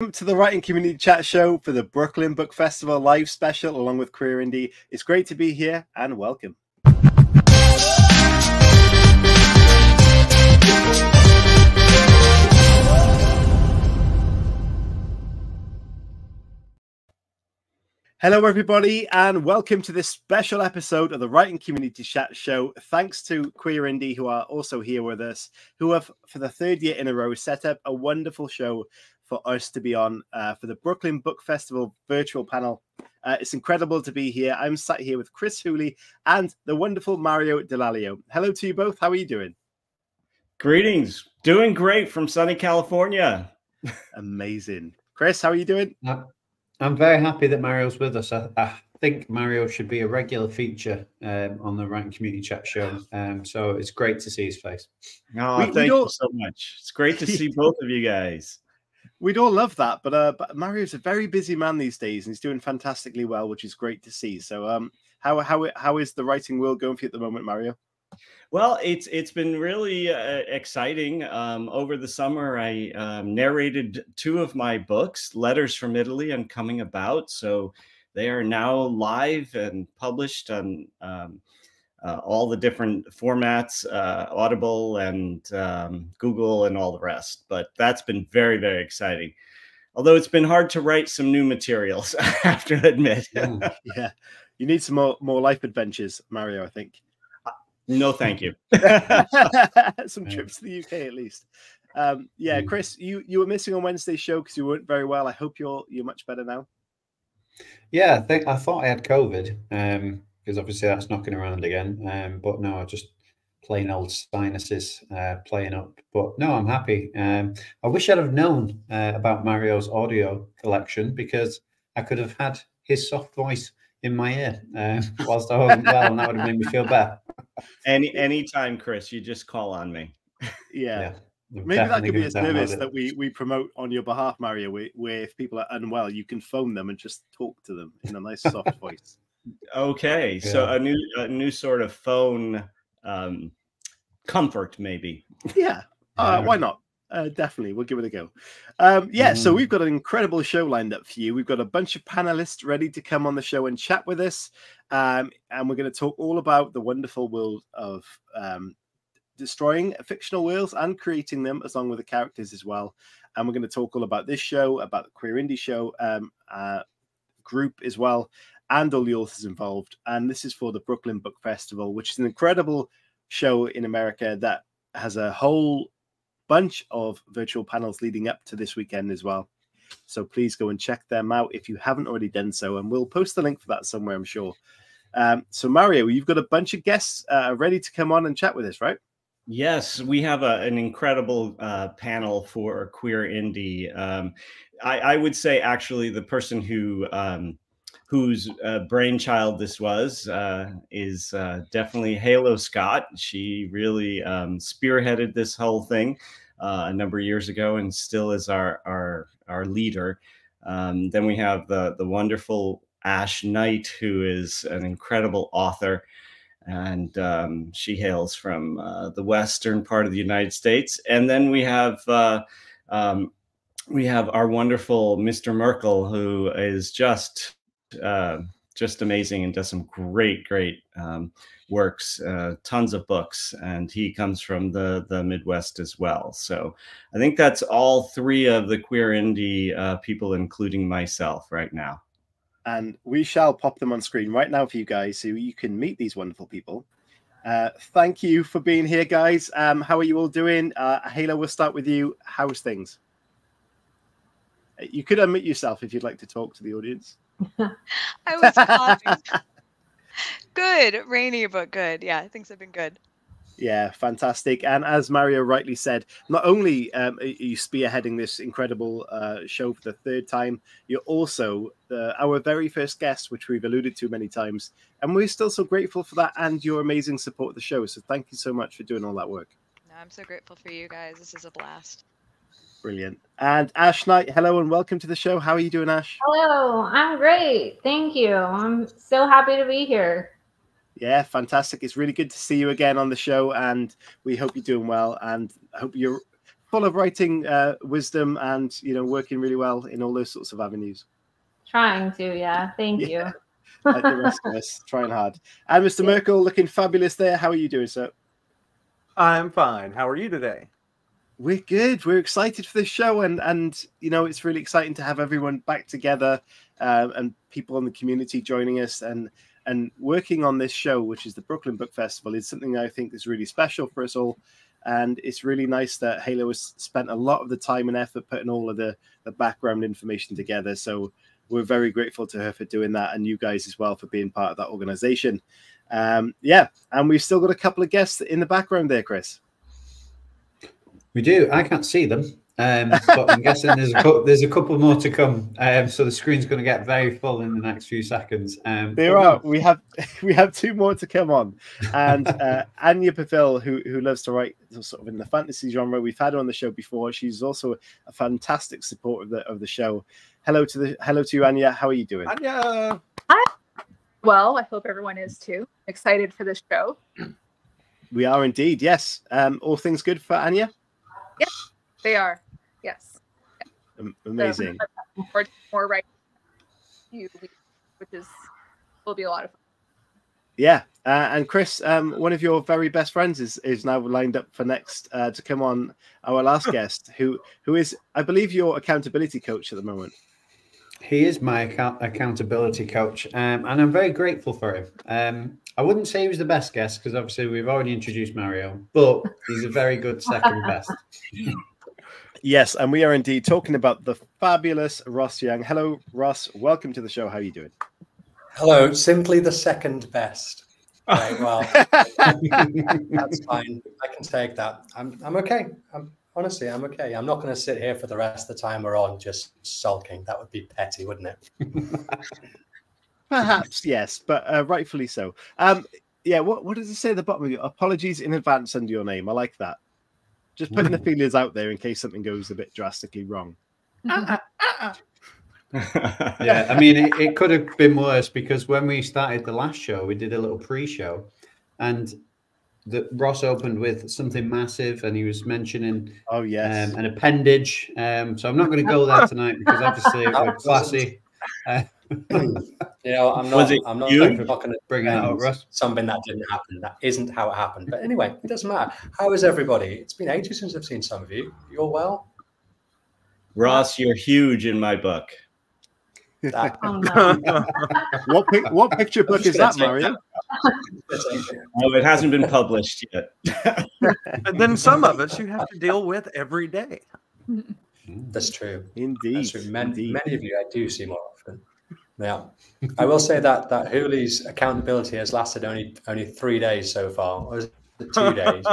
Welcome to the Writing Community Chat Show for the Brooklyn Book Festival live special along with Queer Indie. It's great to be here and welcome. Hello everybody and welcome to this special episode of the Writing Community Chat Show. Thanks to Queer Indie who are also here with us, who have for the third year in a row set up a wonderful show for us to be on for the Brooklyn Book Festival virtual panel. It's incredible to be here. I'm sat here with Chris Hooley and the wonderful Mario Dell'Olio. Hello to you both. How are you doing? Greetings. Doing great from sunny California. Amazing. Chris, how are you doing? I'm very happy that Mario's with us. I think Mario should be a regular feature on the Writing Community Chat Show. So it's great to see his face. Oh, thank you so much. It's great to see both of you guys. We'd all love that, but Mario's a very busy man these days, and he's doing fantastically well, which is great to see. So, how is the writing world going for you at the moment, Mario? Well, it's been really exciting. Over the summer, I narrated 2 of my books, Letters from Italy and Coming About. So they are now live and published on all the different formats, Audible and Google and all the rest. But that's been very, very exciting. Although it's been hard to write some new materials, I have to admit. Yeah, you need some more life adventures, Mario, I think. No, thank you. Some trips to the UK at least. Yeah, Chris, you were missing on Wednesday's show because you weren't very well. I hope you're much better now. Yeah, I thought I had COVID because obviously that's knocking around again. But no, just plain old sinuses playing up. But no, I'm happy. I wish I'd have known about Mario's audio collection because I could have had his soft voice in my ear whilst I wasn't well, and that would have made me feel better. Anytime, Chris, you just call on me. Yeah. Maybe that could be a service that we promote on your behalf, Mario, where if people are unwell, you can phone them and just talk to them in a nice soft voice. Okay, yeah. So a new sort of phone comfort, maybe. Yeah, why not? Definitely, we'll give it a go. Yeah, so we've got an incredible show lined up for you. We've got a bunch of panelists ready to come on the show and chat with us. And we're going to talk all about the wonderful world of destroying fictional worlds and creating them, along with the characters as well. And we're going to talk all about this show, about the Queer Indie show group as well, and all the authors involved. And this is for the Brooklyn Book Festival, which is an incredible show in America that has a whole bunch of virtual panels leading up to this weekend as well. So please go and check them out if you haven't already done so, and we'll post the link for that somewhere, I'm sure. So Mario, you've got a bunch of guests ready to come on and chat with us, right? Yes, we have an incredible panel for Queer Indie. I would say actually the person whose brainchild this was is definitely Halo Scot. She really spearheaded this whole thing a number of years ago and still is our leader. Then we have the wonderful Ash Knight, who is an incredible author, and she hails from the western part of the United States. And then we have our wonderful Mr. Merkel, who is just amazing and does some great works, tons of books, and he comes from the Midwest as well. So I think that's all 3 of the Queer Indie people, including myself right now. And we shall pop them on screen right now for you guys so you can meet these wonderful people. Thank you for being here, guys. How are you all doing? Halo, we'll start with you. How's things? You could unmute yourself if you'd like to talk to the audience. I was coughing. Good, rainy, but good. Yeah, things have been good. Yeah, fantastic. And as Mario rightly said, not only are you spearheading this incredible show for the 3rd time, you're also our very first guest, which we've alluded to many times. And we're still so grateful for that and your amazing support of the show. So thank you so much for doing all that work. No, I'm so grateful for you guys. This is a blast. Brilliant. And Ash Knight, hello and welcome to the show. How are you doing, Ash? Hello, I'm great. Thank you. I'm so happy to be here. Yeah, fantastic. It's really good to see you again on the show, and we hope you're doing well, and I hope you're full of writing wisdom and, you know, working really well in all those sorts of avenues. Trying to, yeah. Thank you. Like the rest of us, trying hard. And Mr. Merkel, looking fabulous there. How are you doing, sir? I'm fine. How are you today? We're good. We're excited for this show, and you know, it's really exciting to have everyone back together, and people in the community joining us and working on this show, which is the Brooklyn Book Festival, is something I think is really special for us all. And it's really nice that Halo has spent a lot of the time and effort putting all of the background information together. So we're very grateful to her for doing that, and you guys as well for being part of that organization. Yeah, and we've still got a couple of guests in the background there, Chris. We do. I can't see them, but I'm guessing there's a couple more to come. So the screen's going to get very full in the next few seconds. There are. We have two more to come on, and Anya Pavelle, who loves to write sort of in the fantasy genre. We've had her on the show before. She's also a fantastic support of the show. Hello to you, Anya. How are you doing? Anya. Hi. Well, I hope everyone is too. Excited for this show. We are indeed. Yes. All things good for Anya? Yes, they are. Yes. Amazing. So, more right, which will be a lot of fun. Yeah, and Chris, one of your very best friends is now lined up for next to come on, our last guest, who is, I believe, your accountability coach at the moment. He is my accountability coach, and I'm very grateful for him. I wouldn't say he was the best guest because obviously we've already introduced Mario, but he's a very good second best. Yes, and we are indeed talking about the fabulous Ross Young. Hello, Ross. Welcome to the show. How are you doing? Hello. Simply the second best. Right, well, that's fine. I can take that. I'm okay. Honestly, I'm okay. I'm not going to sit here for the rest of the time we're on just sulking. That would be petty, wouldn't it? Perhaps, yes, but rightfully so. Yeah, what does it say at the bottom of your apologies in advance under your name? I like that. Just putting the feelers out there in case something goes a bit drastically wrong. Yeah, I mean, it could have been worse because when we started the last show, we did a little pre-show, and Ross opened with something massive, and he was mentioning an appendage. So I'm not going to go there tonight because obviously we're classy. You know, I'm not going to bring it out, Russ. Something that didn't happen. That isn't how it happened. But anyway, it doesn't matter. How is everybody? It's been ages since I've seen some of you. You're well? Ross, you're huge in my book. What picture book is that, Mario? No, it hasn't been published yet. And then some of us you have to deal with every day. That's true. Indeed. That's true. Many of you I do see more often. Yeah. I will say that Hooley's accountability has lasted only 3 days so far. Or is it 2 days?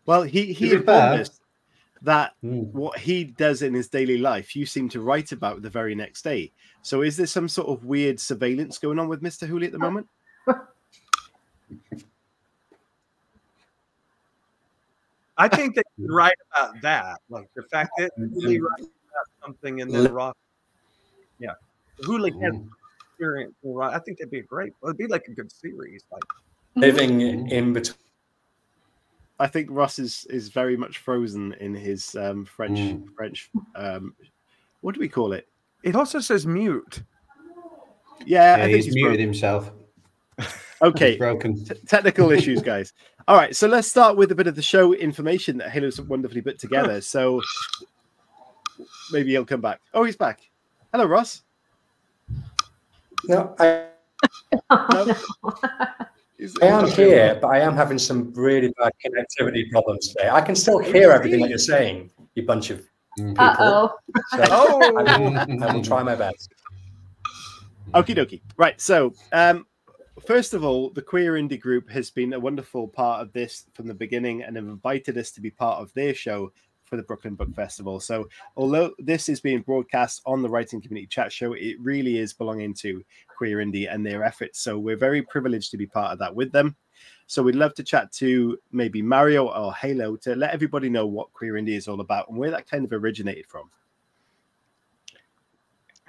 Well, he informed us that what he does in his daily life, you seem to write about the very next day. So is there some sort of weird surveillance going on with Mr. Hooley at the moment? I think they can write about that. Like the fact that Hooley writes about something and then Ross. Yeah. Hooley has experience. I think that'd be great. It'd be like a good series. Like living in between. I think Ross is very much frozen in his French. What do we call it? It also says mute. Yeah, I think he's muted himself. Okay, broken. Technical issues, guys. All right, so let's start with a bit of the show information that Halo's wonderfully put together. So maybe he'll come back. Oh, he's back. Hello, Ross. No, I am here, but I am having some really bad connectivity problems today. I can still hear everything that you're saying, you bunch of people. So I will try my best. Okie dokie. Right, so first of all, the Queer Indie Group has been a wonderful part of this from the beginning and have invited us to be part of their show for the Brooklyn Book Festival. So although this is being broadcast on the Writing Community Chat Show, it really is belonging to Queer Indie and their efforts. So we're very privileged to be part of that with them. So we'd love to chat to maybe Mario or Halo to let everybody know what Queer Indie is all about and where that kind of originated from.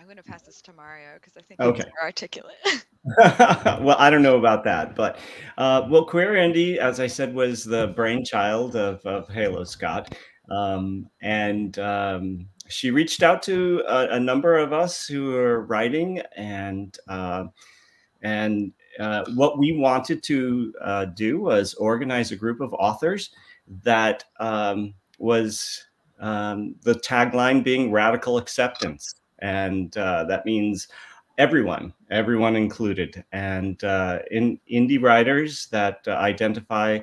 I'm going to pass this to Mario because I think Okay. he's more articulate. Well, I don't know about that, but well, Queer Indie, as I said, was the brainchild of Halo Scot, and she reached out to a number of us who are writing, and what we wanted to do was organize a group of authors that was the tagline being radical acceptance, and that means everyone included, and in indie writers that identify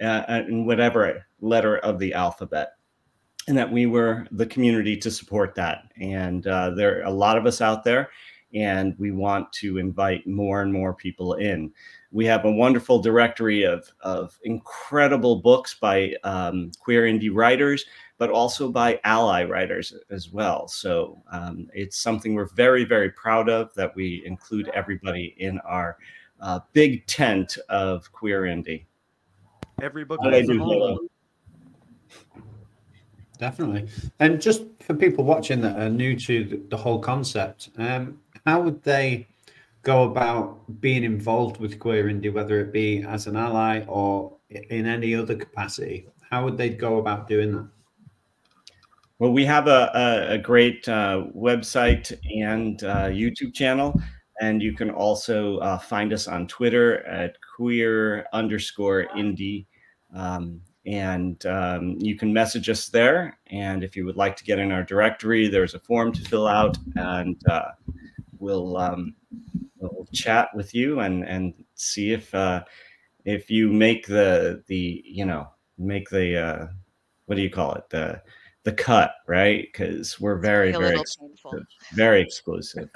in whatever letter of the alphabet, and that we were the community to support that. And there are a lot of us out there, and we want to invite more and more people in. We have a wonderful directory of incredible books by queer indie writers, but also by ally writers as well. So it's something we're very, very proud of, that we include everybody in our big tent of queer indie. Every book How did I has a do, home. Halo? Definitely. And just for people watching that are new to the whole concept, how would they go about being involved with queer indie, whether it be as an ally or in any other capacity? How would they go about doing that? Well, we have a great website and YouTube channel, and you can also find us on Twitter at queer_indie. And you can message us there. And if you would like to get in our directory, there's a form to fill out, and we'll chat with you and see if you make the what do you call it, the cut, right? Because we're very, very exclusive. Very exclusive.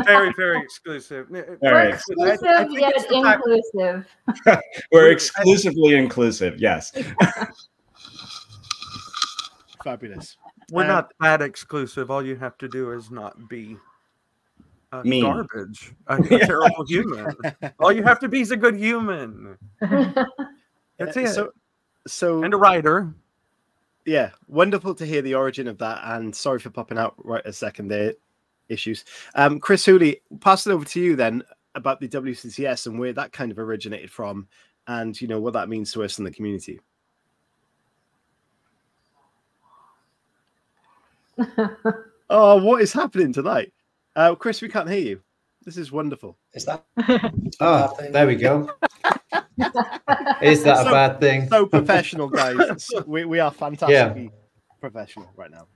Very, very exclusive. We're exclusive yet inclusive. We're exclusively inclusive, yes. Fabulous. We're not that exclusive. All you have to do is not be mean. Garbage. A terrible human. All you have to be is a good human. That's it. So and a writer. Yeah, wonderful to hear the origin of that, and sorry for popping out right a second there. Issues. Chris Hooley, pass it over to you then about the WCCS and where that kind of originated from, and you know what that means to us in the community. Oh, what is happening tonight? Chris, we can't hear you. This is wonderful. Is that? Oh, there we go. Is that a bad thing? So professional, guys. we are fantastically professional right now.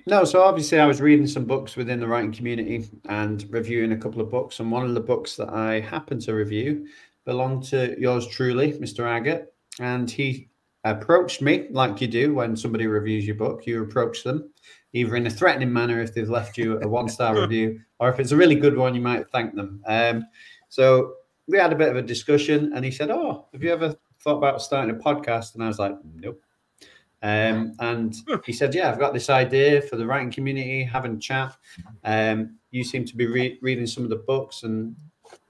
No, so obviously I was reading some books within the writing community and reviewing a couple of books. And one of the books that I happened to review belonged to yours truly, Mr. Aggett. And he approached me like you do when somebody reviews your book. You approach them either in a threatening manner if they've left you a 1-star review, or if it's a really good one, you might thank them. So we had a bit of a discussion, and he said, "Oh, have you ever thought about starting a podcast?" And I was like, "Nope." And he said, "Yeah, I've got this idea for the writing community, having a chat. You seem to be reading some of the books, and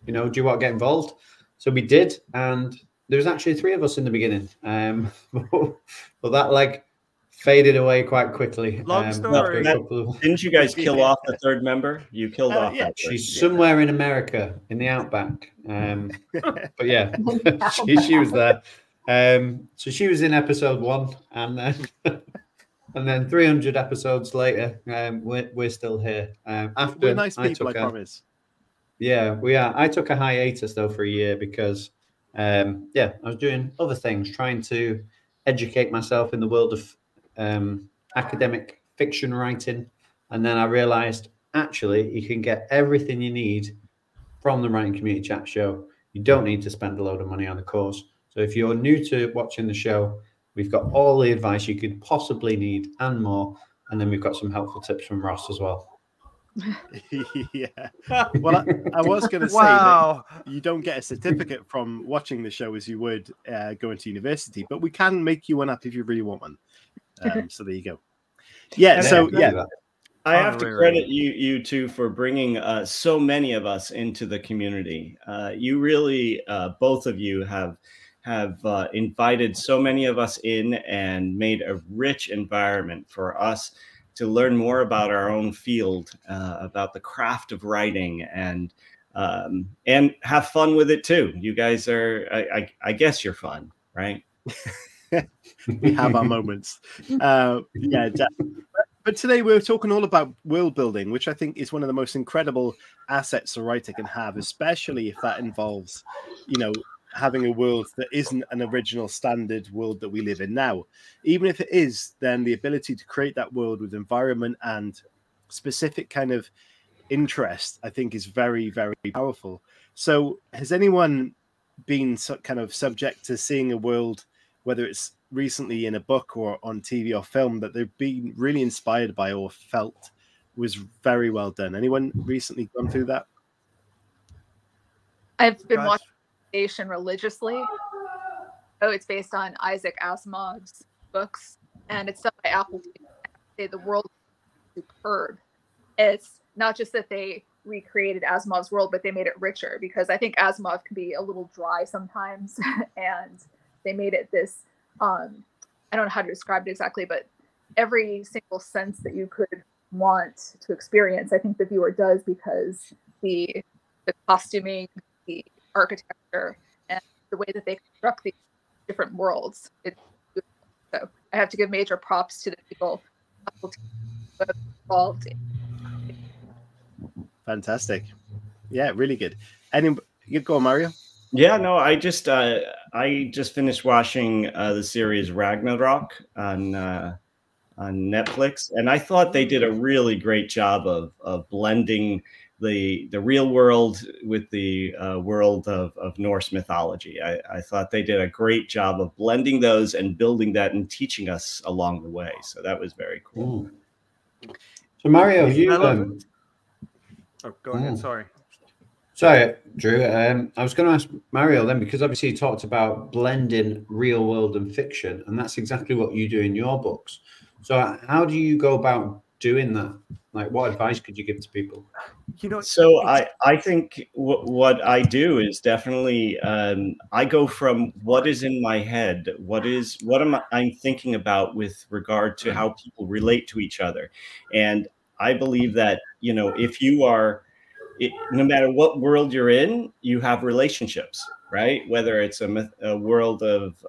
do you want to get involved?" So we did, and there was actually 3 of us in the beginning, but that faded away quite quickly. Long story. Didn't you guys kill off the 3rd member? You killed off that. She's somewhere in America, in the outback. But yeah, she was there. So she was in episode 1, and then 300 episodes later, we're still here. After we're nice people, I promise. Yeah, we are. I took a hiatus though for a year because, I was doing other things, trying to educate myself in the world of academic fiction writing, and then I realized actually you can get everything you need from the Writing Community Chat show. You don't need to spend a load of money on a course. So if you're new to watching the show, we've got all the advice you could possibly need and more, and then we've got some helpful tips from Ross as well. Yeah. Well, I was going to say that you don't get a certificate from watching the show as you would going to university, but we can make you one up if you really want one. So there you go. Yeah. So yeah, I have to credit you two for bringing so many of us into the community. You really, both of you have invited so many of us in and made a rich environment for us learn more about our own field, about the craft of writing, and have fun with it too. You guys are, I guess you're fun, right? We have our moments. Yeah, but today we're talking all about world building, which I think is one of the most incredible assets a writer can have, especially if that involves, having a world that isn't an original standard world that we live in now. Even if it is, then the ability to create that world with environment and specific kind of interest, I think, is very, very powerful. So has anyone been kind of subject to seeing a world, whether it's recently in a book or on TV or film, that they've been really inspired by or felt was very well done? Anyone recently gone through that? I've been watching Station religiously. Oh, it's based on Isaac Asimov's books, and it's done by Apple TV. The world is superb. It's not just that they recreated Asimov's world, but they made it richer, because I think Asimov can be a little dry sometimes, and they made it this, I don't know how to describe it exactly, but every single sense that you could want to experience, I think the viewer does, because the costuming, the architecture, and the way that they construct these different worlds. So I have to give major props to the people involved. Fantastic. Yeah, really good. And you go, Mario. Yeah, no, I just finished watching the series Ragnarok on Netflix, and I thought they did a really great job of blending the real world with the world of Norse mythology. I thought they did a great job of blending those and building that and teaching us along the way. So that was very cool. So Mario, you oh, go ahead. Sorry. Sorry, Drew. I was going to ask Mario then, because obviously you talked about blending real world and fiction, and that's exactly what you do in your books. So how do you go about doing that? Like, what advice could you give to people? So I think what I do is definitely I go from what is in my head, what am I thinking about with regard to how people relate to each other, and I believe that if you are, no matter what world you're in, you have relationships, right? Whether it's a world of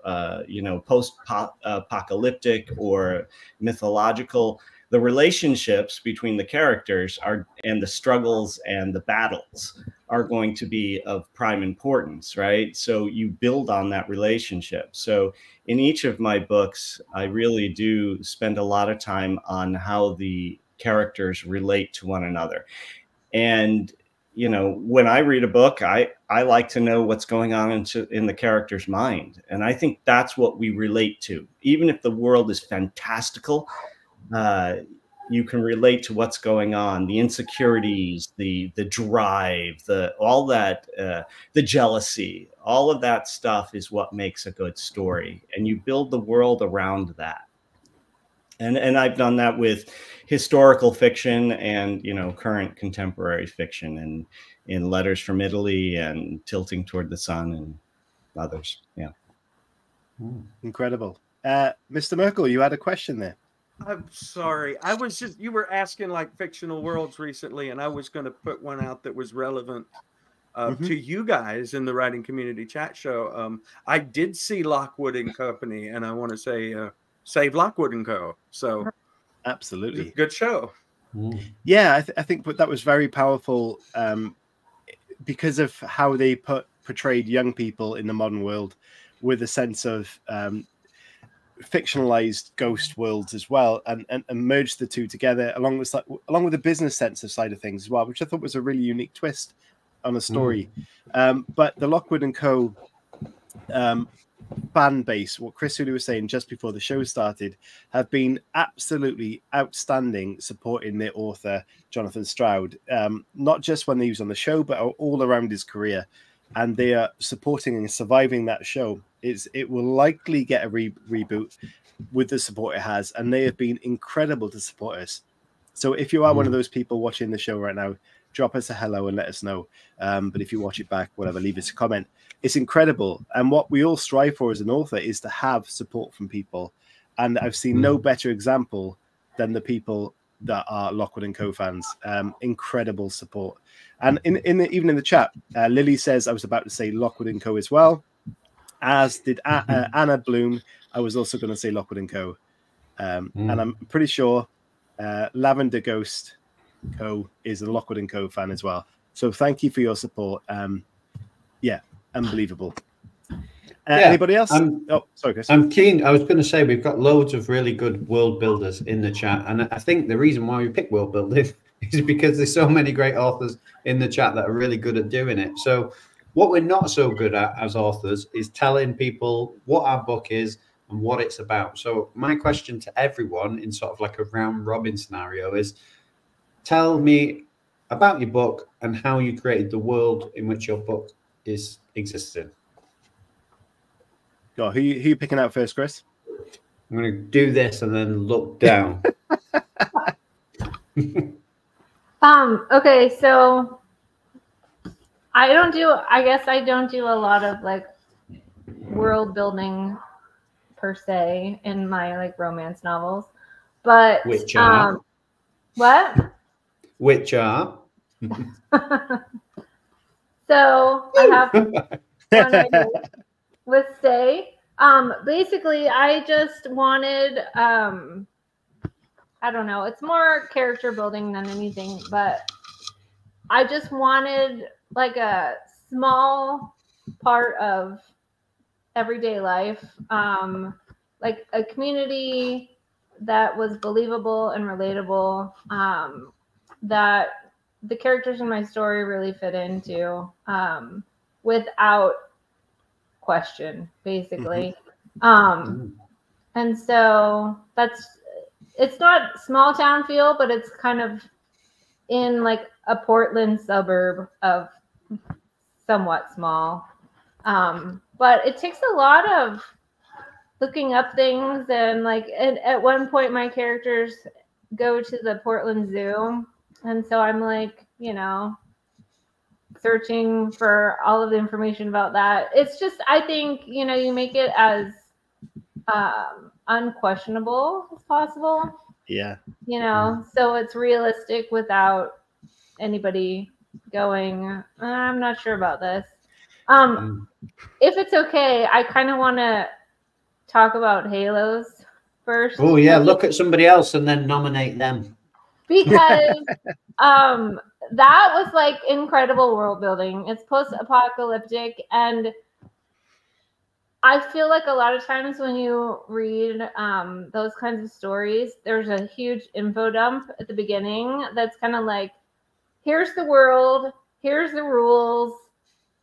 post-apocalyptic or mythological, the relationships between the characters and the struggles and the battles are going to be of prime importance, right? So you build on that relationship. So in each of my books, I really do spend a lot of time on how the characters relate to one another. And when I read a book, I like to know what's going on in the character's mind. And I think that's what we relate to. Even if the world is fantastical, you can relate to what's going on, the insecurities, the drive, all that, the jealousy, all of that stuff is what makes a good story. And you build the world around that. And I've done that with historical fiction and current contemporary fiction, and in Letters from Italy and Tilting Toward the Sun and others. Yeah. Incredible. Mr. Merkel, you had a question there. I'm sorry. You were asking like fictional worlds recently, and I was going to put one out that was relevant to you guys in the writing community chat show. I did see Lockwood and Company, and I want to say save Lockwood and Co. So absolutely good show. Yeah, I think that was very powerful because of how they portrayed young people in the modern world with a sense of fictionalized ghost worlds as well, and merged the two together along with the business sense of side of things as well, which I thought was a really unique twist on a story. But the Lockwood and Co. Fan base, what Chris Hooley was saying just before the show started, have been absolutely outstanding supporting their author Jonathan Stroud, not just when he was on the show, but all around his career. And they are supporting and surviving that show. It will likely get a reboot with the support it has, and they have been incredible to support us. So if you are one of those people watching the show right now, drop us a hello and let us know. But if you watch it back, whatever, leave us a comment. It's incredible. And what we all strive for as an author is to have support from people. And I've seen no better example than the people that are Lockwood & Co fans. Incredible support. And even in the chat, Lily says, I was about to say Lockwood & Co as well, as did Anna Bloom. I was also going to say Lockwood & Co. And I'm pretty sure Lavender Ghost Co is a Lockwood & Co fan as well. So thank you for your support. Yeah, unbelievable. Anybody else? Oh, sorry, Chris. I'm keen. I was going to say we've got loads of really good world builders in the chat, and I think the reason why we pick world building is because there's so many great authors in the chat that are really good at doing it. So what we're not so good at as authors is telling people what our book is and what it's about. So my question to everyone in sort of like a round robin scenario is, tell me about your book and how you created the world in which your book is existing. Go. Who you picking out first, Chris? I'm going to do this and then look down. Okay, so I guess I don't do a lot of like world building per se in my like romance novels, but which are what? Which are so I have one idea with Stay. Basically I just wanted I don't know, it's more character building than anything, but I just wanted like a small part of everyday life, like a community that was believable and relatable, that the characters in my story really fit into, without question, basically. And so it's not small town feel, but it's kind of in like a Portland suburb of somewhat small. But it takes a lot of looking up things, and like at one point my characters go to the Portland Zoo, and so I'm like, you know, searching for all of the information about that. It's just, I think, you know, you make it as unquestionable as possible. Yeah. You know, so it's realistic without anybody going, I'm not sure about this. If it's okay, I kind of want to talk about Halos first. Oh yeah, look at somebody else and then nominate them. Because that was like incredible world building. It's post-apocalyptic, and I feel like a lot of times when you read those kinds of stories, there's a huge info dump at the beginning that's kind of like, here's the world, here's the rules,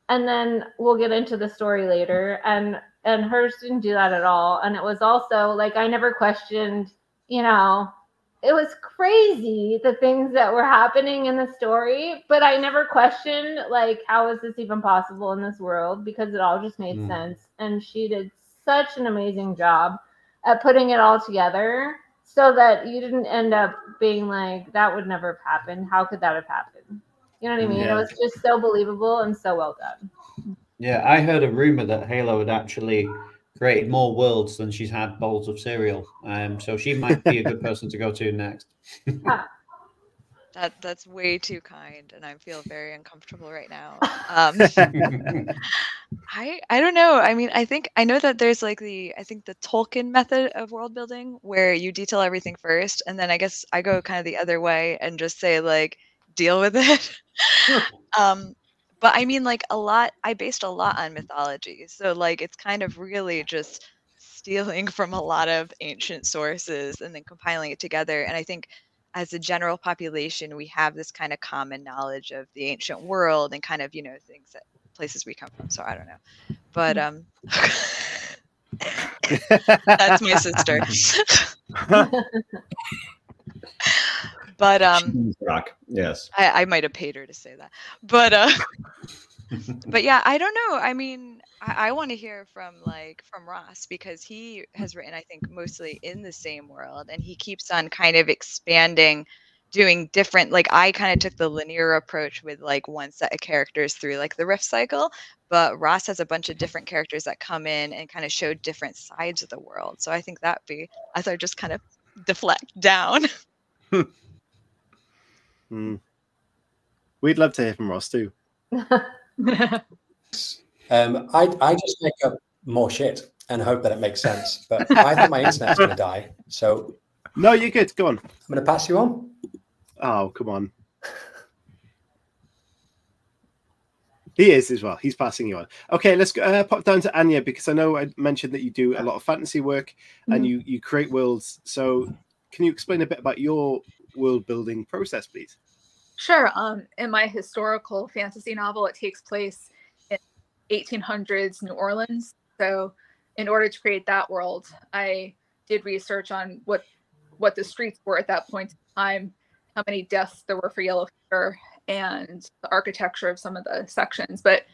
and then we'll get into the story later. And hers didn't do that at all. And it was also like, I never questioned, you know, it was crazy the things that were happening in the story, but I never questioned like, how is this even possible in this world? Because it all just made sense. And she did such an amazing job at putting it all together so that you didn't end up being like, that would never have happened. How could that have happened? You know what I mean? Yeah. It was just so believable and so well done. Yeah, I heard a rumor that Halo had actually created more worlds than she's had bowls of cereal. So she might be a good person to go to next. That's way too kind, and I feel very uncomfortable right now. I don't know. I mean, I know that there's like the Tolkien method of world building where you detail everything first, and then I guess I go kind of the other way and just say like, deal with it. But I mean, like I based a lot on mythology, so like it's kind of really just stealing from a lot of ancient sources and then compiling it together. And I think as a general population, we have this kind of common knowledge of the ancient world and kind of, you know, things that places we come from. So I don't know, but that's my sister. But rock. Yes, I might have paid her to say that, but but yeah, I don't know. I mean, I want to hear from Ross, because he has written, I think, mostly in the same world, and he keeps on kind of expanding, doing different, like I kind of took the linear approach with like one set of characters through like the rift cycle, but Ross has a bunch of different characters that come in and kind of show different sides of the world. So I think I thought just kind of deflect down. We'd love to hear from Ross too. I just make up more shit and hope that it makes sense. But I think my internet's going to die. So no, you're good. Go on. I'm going to pass you on. Oh, come on. He is as well. He's passing you on. Okay, let's go, pop down to Anya, because I know I mentioned that you do a lot of fantasy work and you create worlds. So can you explain a bit about your world building process, please? Sure. In my historical fantasy novel, it takes place in 1800s New Orleans. So in order to create that world, I did research on what the streets were at that point in time, how many deaths there were for yellow fever, and the architecture of some of the sections. But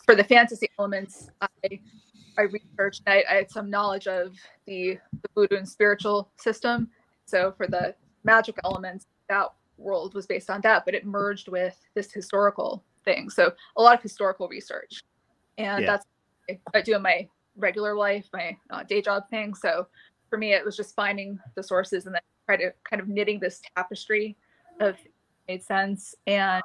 for the fantasy elements, I researched, I had some knowledge of the voodoo and spiritual system. So for the magic elements, that world was based on that, but it merged with this historical thing. So a lot of historical research. And that's what I do in my regular life, my day job thing. So for me, it was just finding the sources and then try to kind of knitting this tapestry of made sense. And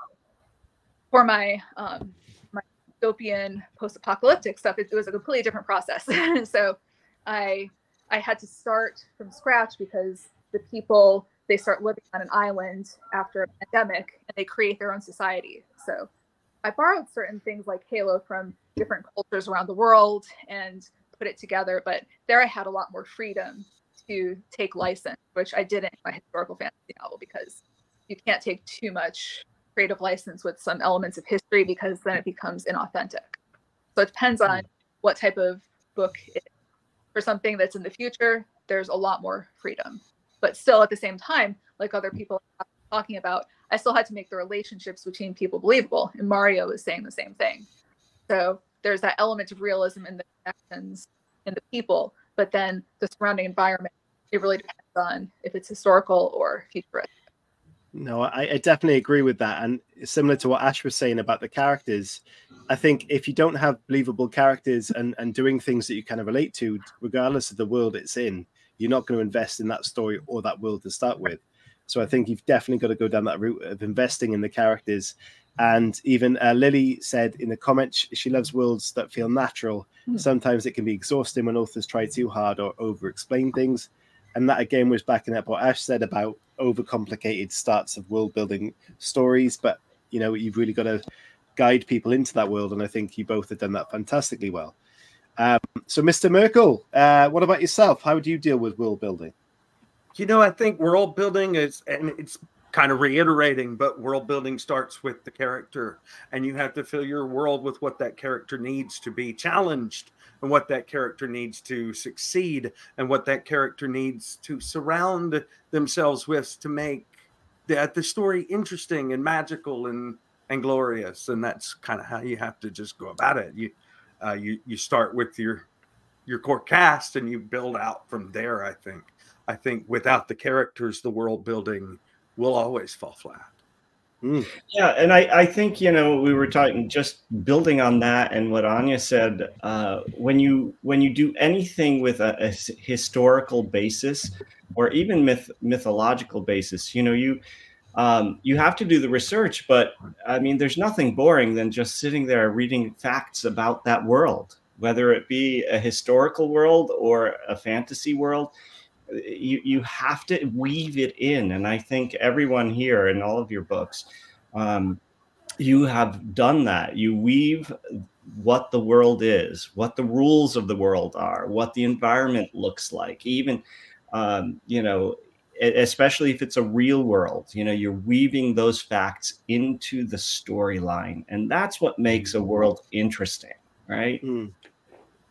for my my dystopian post-apocalyptic stuff, it was a completely different process. So I had to start from scratch because the people, they start living on an island after a pandemic and they create their own society. So I borrowed certain things like Halo from different cultures around the world and put it together, but there I had a lot more freedom to take license, which I didn't in my historical fantasy novel, because you can't take too much creative license with some elements of history, because then it becomes inauthentic. So it depends on what type of book it is. For something that's in the future, there's a lot more freedom. But still, at the same time, like other people are talking about, I still had to make the relationships between people believable. And Mario was saying the same thing. So there's that element of realism in the connections in the people, but then the surrounding environment, it really depends on if it's historical or futuristic. No, I definitely agree with that. And similar to what Ash was saying about the characters, I think if you don't have believable characters and doing things that you kind of relate to, regardless of the world it's in, you're not going to invest in that story or that world to start with. So I think you've definitely got to go down that route of investing in the characters. And even Lily said in the comments, she loves worlds that feel natural. Sometimes it can be exhausting when authors try too hard or over-explain things. And that, again, was backing up what Ash said about overcomplicated starts of world-building stories. But, you know, you've really got to guide people into that world. And I think you both have done that fantastically well. So, Mr. Merkel, what about yourself? How do you deal with world building? You know, I think world building is, and it's kind of reiterating, but world building starts with the character, and you have to fill your world with what that character needs to be challenged, and what that character needs to succeed, and what that character needs to surround themselves with to make the story interesting and magical and glorious. And that's kind of how you have to just go about it. You start with your core cast and you build out from there. I think without the characters, the world building will always fall flat. Yeah, and I think, you know, we were talking, just building on that and what Anya said, when you do anything with a historical basis or even mythological basis, you know, you have to do the research. But I mean, there's nothing boring than just sitting there reading facts about that world, whether it be a historical world or a fantasy world. You have to weave it in. And I think everyone here in all of your books, you have done that. You weave what the world is, what the rules of the world are, what the environment looks like, even, you know, especially if it's a real world, you know, you're weaving those facts into the storyline. And that's what makes a world interesting, right?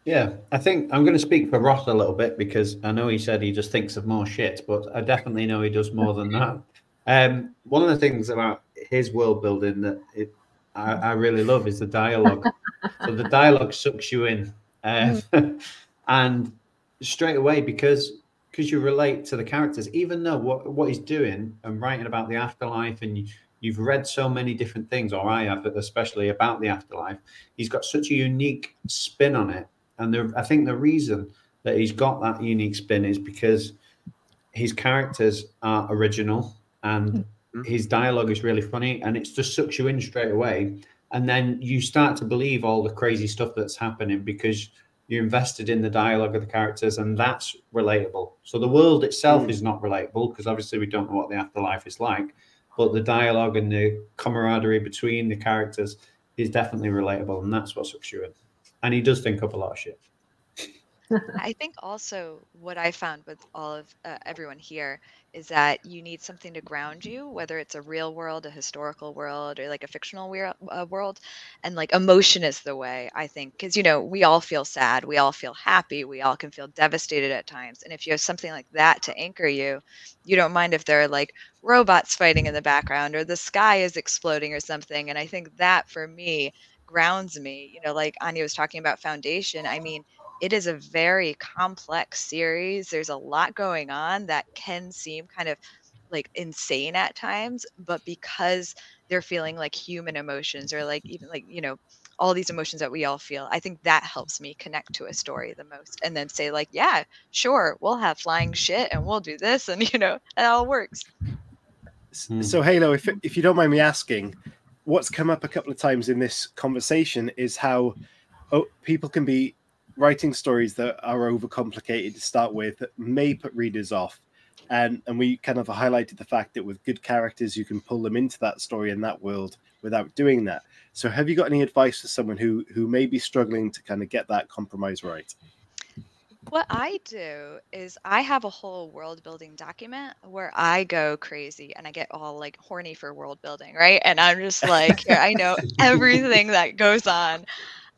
Yeah, I think I'm going to speak for Ross a little bit, because I know he said he just thinks of more shit, but I definitely know he does more than that. One of the things about his world building that I really love is the dialogue. So the dialogue sucks you in, and straight away, because you relate to the characters, even though what he's doing and writing about the afterlife, and you've read so many different things, or I have, especially about the afterlife. He's got such a unique spin on it. And I think the reason that he's got that unique spin is because his characters are original, and his dialogue is really funny, and it just sucks you in straight away. And then you start to believe all the crazy stuff that's happening because you're invested in the dialogue of the characters, and that's relatable. So the world itself is not relatable because obviously we don't know what the afterlife is like, but the dialogue and the camaraderie between the characters is definitely relatable, and that's what sucks you in. And he does think up a lot of shit. I think also what I found with all of everyone here is that you need something to ground you, whether it's a real world, a historical world, or like a fictional world. And like emotion is the way, I think, because, you know, we all feel sad, we all feel happy, we all can feel devastated at times. And if you have something like that to anchor you, you don't mind if there are like robots fighting in the background or the sky is exploding or something. And I think that for me grounds me, you know, like Anya was talking about Foundation. I mean, it is a very complex series. There's a lot going on that can seem kind of like insane at times, but because they're feeling like human emotions or like even like, you know, all these emotions that we all feel, I think that helps me connect to a story the most and then say like, yeah, sure, we'll have flying shit and we'll do this. And, you know, it all works. So Halo, if you don't mind me asking, what's come up a couple of times in this conversation is how people can be writing stories that are overcomplicated to start with, that may put readers off. And we kind of highlighted the fact that with good characters, you can pull them into that story and that world without doing that. So have you got any advice for someone who may be struggling to kind of get that compromise right? What I do is I have a whole world building document where I go crazy and I get all like horny for world building, right? And I'm just like, here, I know everything that goes on.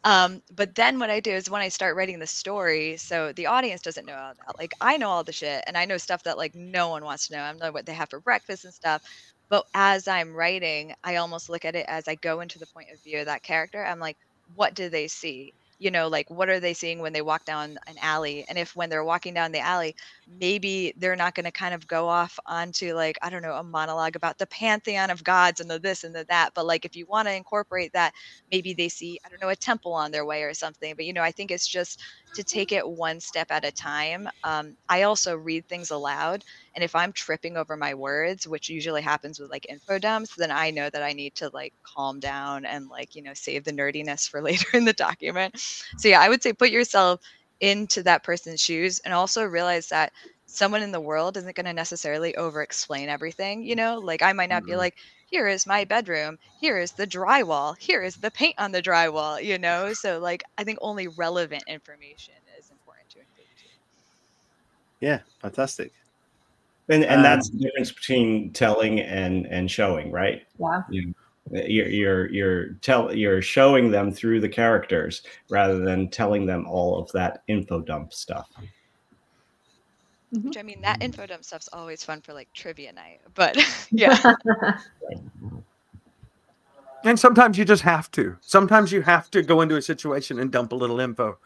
But then what I do is when I start writing the story, so the audience doesn't know all that. Like I know all the shit and I know stuff that like no one wants to know. I know what they have for breakfast and stuff. But as I'm writing, I almost look at it as I go into the point of view of that character. I'm like, what do they see? You know, like what are they seeing when they walk down an alley? And if when they're walking down the alley, maybe they're not going to kind of go off onto like, I don't know, a monologue about the pantheon of gods and the this and the that. But like if you want to incorporate that, maybe they see, I don't know, a temple on their way or something. But, you know, I think it's just to take it one step at a time. I also read things aloud. And if I'm tripping over my words, which usually happens with like info dumps, then I know that I need to like calm down and like, you know, save the nerdiness for later in the document. So yeah, I would say put yourself into that person's shoes and also realize that someone in the world isn't going to necessarily over explain everything, you know, like I might not be like, here is my bedroom, here is the drywall, here is the paint on the drywall, you know? So like I think only relevant information is important to include too. Yeah, fantastic. And that's the difference between telling and showing, right? Yeah. You're showing them through the characters rather than telling them all of that info dump stuff. Which I mean, that info dump stuff's always fun for like trivia night, but yeah. And sometimes you just have to. Sometimes you have to go into a situation and dump a little info.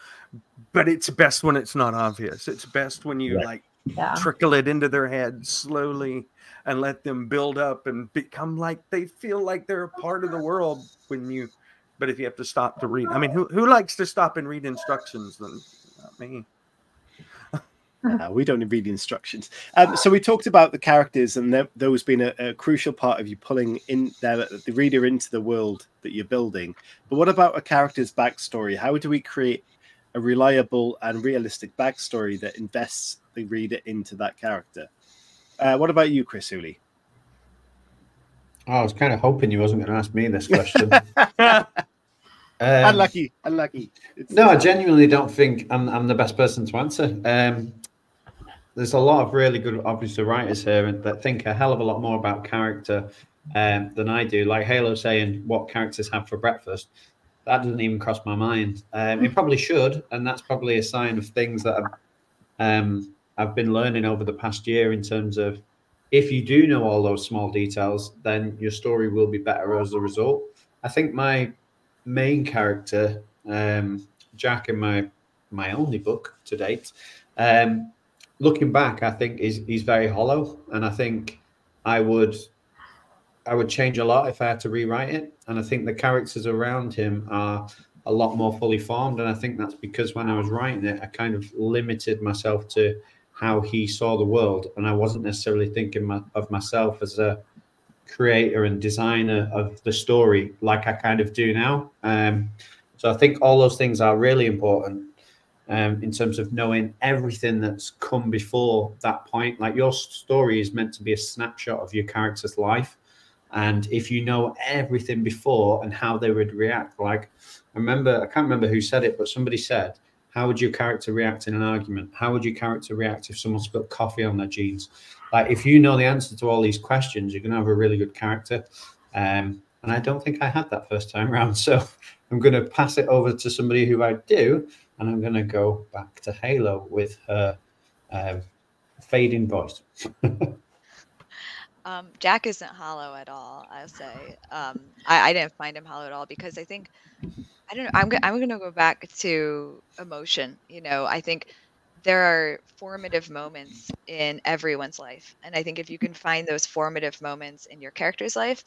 But it's best when it's not obvious. It's best when you trickle it into their head slowly and let them build up and become like they feel like they're a part of the world but if you have to stop to read. I mean, who likes to stop and read instructions? Then not me. We don't read the instructions. So we talked about the characters and those being a crucial part of you pulling in the reader into the world that you're building. But what about a character's backstory? How do we create a reliable and realistic backstory that invests the reader into that character? What about you, Chris Hooley? I was kind of hoping you wasn't going to ask me this question. Unlucky. No, I genuinely don't think I'm the best person to answer. There's a lot of really good, obviously, writers here that think a hell of a lot more about character than I do. Like Halo saying what characters have for breakfast, that doesn't even cross my mind. It probably should, and that's probably a sign of things that I've been learning over the past year in terms of if you do know all those small details, then your story will be better as a result. I think my main character, Jack, in my only book to date, looking back, I think he's very hollow, and I think I would change a lot if I had to rewrite it. And I think the characters around him are a lot more fully formed, and I think that's because when I was writing it, I kind of limited myself to how he saw the world, and I wasn't necessarily thinking of myself as a creator and designer of the story like I kind of do now. So I think all those things are really important in terms of knowing everything that's come before that point. Like, your story is meant to be a snapshot of your character's life. And if you know everything before and how they would react, like, I can't remember who said it, but somebody said, how would your character react in an argument? How would your character react if someone spilled coffee on their jeans? Like, if you know the answer to all these questions, you're going to have a really good character. And I don't think I had that first time around. So I'm going to pass it over to somebody who I do. And I'm going to go back to Halo with her fading voice. Jack isn't hollow at all, I'll say. I didn't find him hollow at all, because I think, I don't know, I'm going to go back to emotion. You know, I think there are formative moments in everyone's life. And I think if you can find those formative moments in your character's life,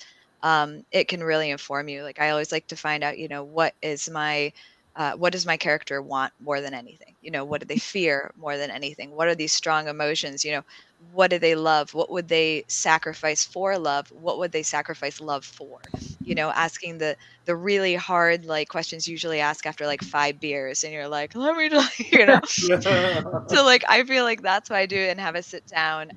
it can really inform you. Like, I always like to find out, you know, what does my character want more than anything? You know, what do they fear more than anything? What are these strong emotions? You know, what do they love? What would they sacrifice for love? What would they sacrifice love for? You know, asking the really hard, like, questions usually ask after like 5 beers, and you're like, let me, you know. So like, I feel like that's what I do, and have a sit down.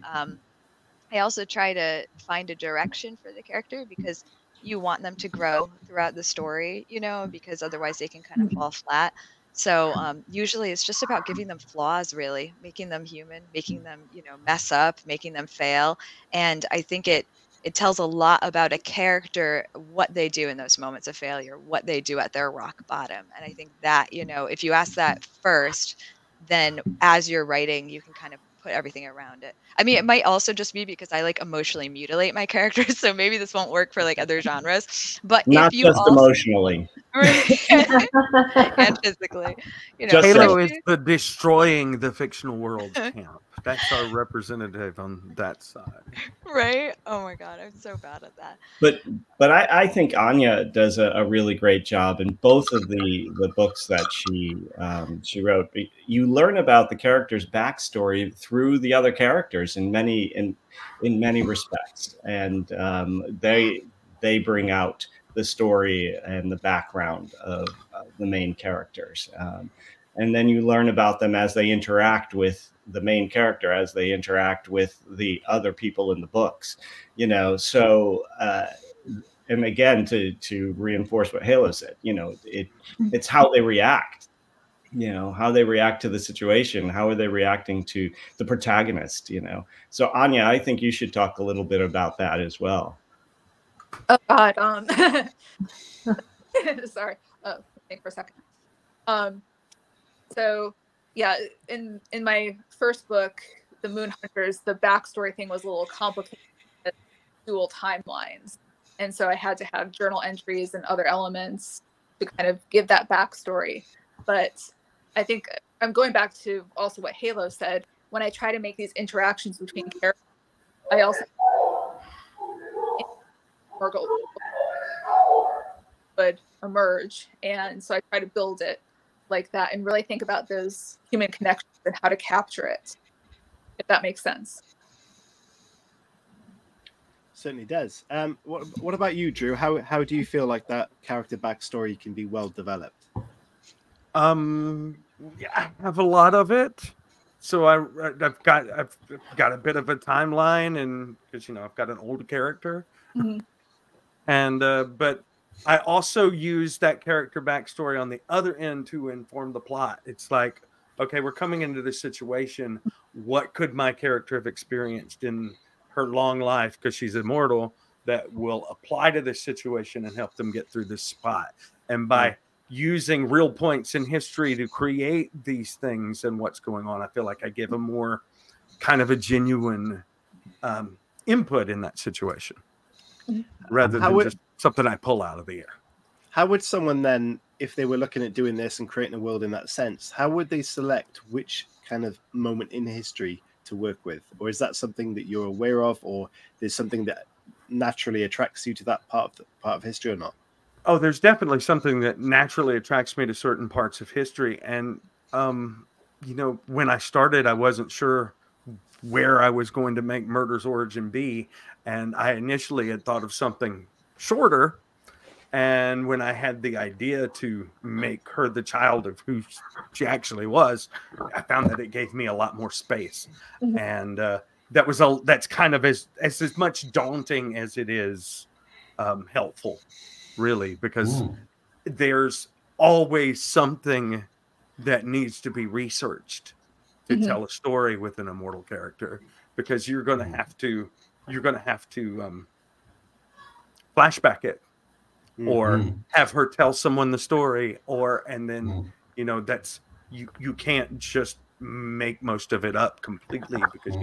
I also try to find a direction for the character, because you want them to grow throughout the story, you know, because otherwise they can kind of fall flat. So usually it's just about giving them flaws, really, making them human, making them, you know, mess up, making them fail. And I think it tells a lot about a character, what they do in those moments of failure, what they do at their rock bottom. And I think that, you know, if you ask that first, then as you're writing, you can kind of put everything around it. I mean, it might also just be because I like emotionally mutilate my characters, so maybe this won't work for like other genres. But not if you just also, emotionally, and physically, you know, Halo is the destroying the fictional world camp. That's our representative on that side. Right? Oh my God, I'm so bad at that. But I think Anya does a really great job in both of the books that she wrote. You learn about the character's backstory through the other characters in many respects, and they bring out the story and the background of the main characters, and then you learn about them as they interact with the main character, as they interact with the other people in the books, you know. So and again, to reinforce what Halo said, you know, it's how they react, you know, how they react to the situation, how are they reacting to the protagonist, you know. So Anya, I think you should talk a little bit about that as well. Oh God, sorry. Think for a second. So yeah, in my first book, The Moon Hunters, the backstory thing was a little complicated, dual timelines, and so I had to have journal entries and other elements to kind of give that backstory. But I think I'm going back to also what Halo said. When I try to make these interactions between characters, I also Merkel would emerge, and so I try to build it like that and really think about those human connections and how to capture it, if that makes sense. Certainly does. What about you, Drew? How do you feel like that character backstory can be well developed? Yeah, I have a lot of it. So I've got a bit of a timeline, and because, you know, I've got an older character, and but I also use that character backstory on the other end to inform the plot. It's like, okay, we're coming into this situation. What could my character have experienced in her long life, because she's immortal, that will apply to this situation and help them get through this spot? And by using real points in history to create these things and what's going on, I feel like I give a more kind of a genuine input in that situation, rather than just something I pull out of the air. How would someone then, if they were looking at doing this and creating a world in that sense, how would they select which kind of moment in history to work with? Or is that something that you're aware of, or there's something that naturally attracts you to that part of history or not? Oh, there's definitely something that naturally attracts me to certain parts of history. And, you know, when I started, I wasn't sure where I was going to make Murder's Origin be. And I initially had thought of something shorter. And when I had the idea to make her the child of who she actually was, I found that it gave me a lot more space. And that's kind of as much daunting as it is helpful, really, because there's always something that needs to be researched to tell a story with an immortal character, because you're going to have to flashback it, or have her tell someone the story, and then that's you can't just make most of it up completely, because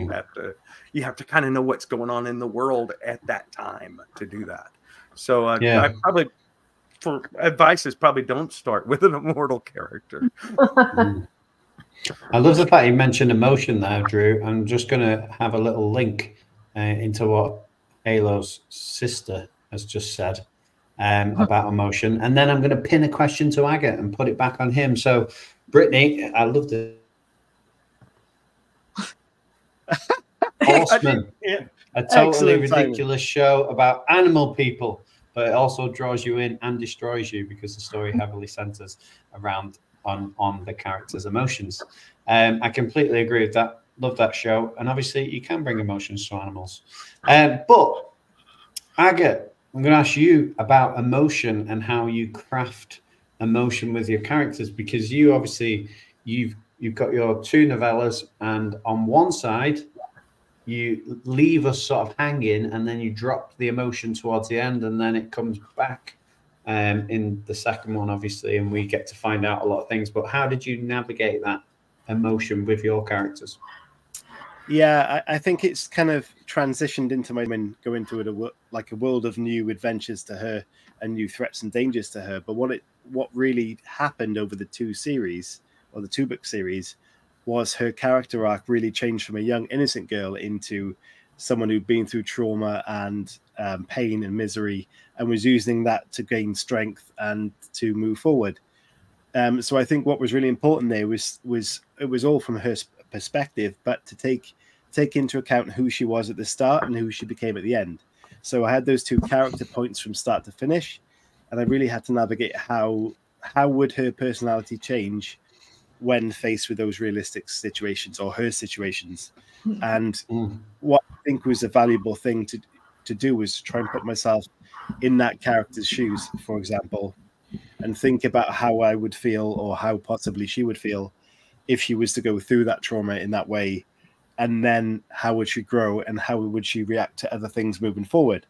you have to kind of know what's going on in the world at that time to do that. So I probably, for advice, is probably don't start with an immortal character. I love the fact you mentioned emotion there, Drew. I'm just going to have a little link into what Halo's sister has just said about emotion. And then I'm going to pin a question to Aggett and put it back on him. So, Brittany, I loved it. Horseman, a totally ridiculous show about animal people, but it also draws you in and destroys you, because the story heavily centers around on the characters' emotions. I completely agree with that. Love that show. And obviously you can bring emotions to animals. But Aggett, I'm going to ask you about emotion and how you craft emotion with your characters, because you obviously you've got your 2 novellas, and on one side you leave us sort of hanging, and then you drop the emotion towards the end, and then it comes back in the second one, obviously, and we get to find out a lot of things. But how did you navigate that emotion with your characters? Yeah, I think it's kind of transitioned into my women go into it a world of new adventures to her and new threats and dangers to her. But what really happened over the 2 series, or the 2-book series, was her character arc really changed from a young innocent girl into someone who'd been through trauma and pain and misery, and was using that to gain strength and to move forward. So I think what was really important there was it was all from her perspective, but to take into account who she was at the start and who she became at the end. So I had those 2 character points from start to finish, and I really had to navigate how would her personality change when faced with those realistic situations, or her situations. And what I think was a valuable thing to do was try and put myself in that character's shoes, for example, and think about how I would feel, or how possibly she would feel if she was to go through that trauma in that way. And then how would she grow, and how would she react to other things moving forward?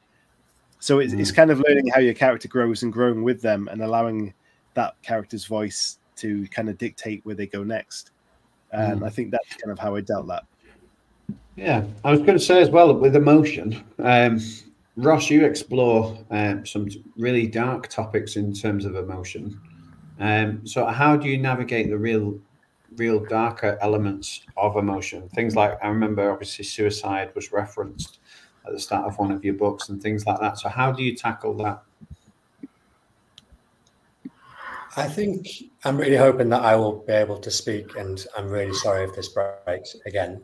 So it's kind of learning how your character grows and growing with them, and allowing that character's voice to kind of dictate where they go next. I think that's kind of how I dealt that. Yeah, I was going to say as well, with emotion, Ross, you explore some really dark topics in terms of emotion. So how do you navigate the real darker elements of emotion? Things like, I remember obviously suicide was referenced at the start of one of your books and things like that. So how do you tackle that? I think I'm really hoping that I will be able to speak, and I'm really sorry if this breaks again.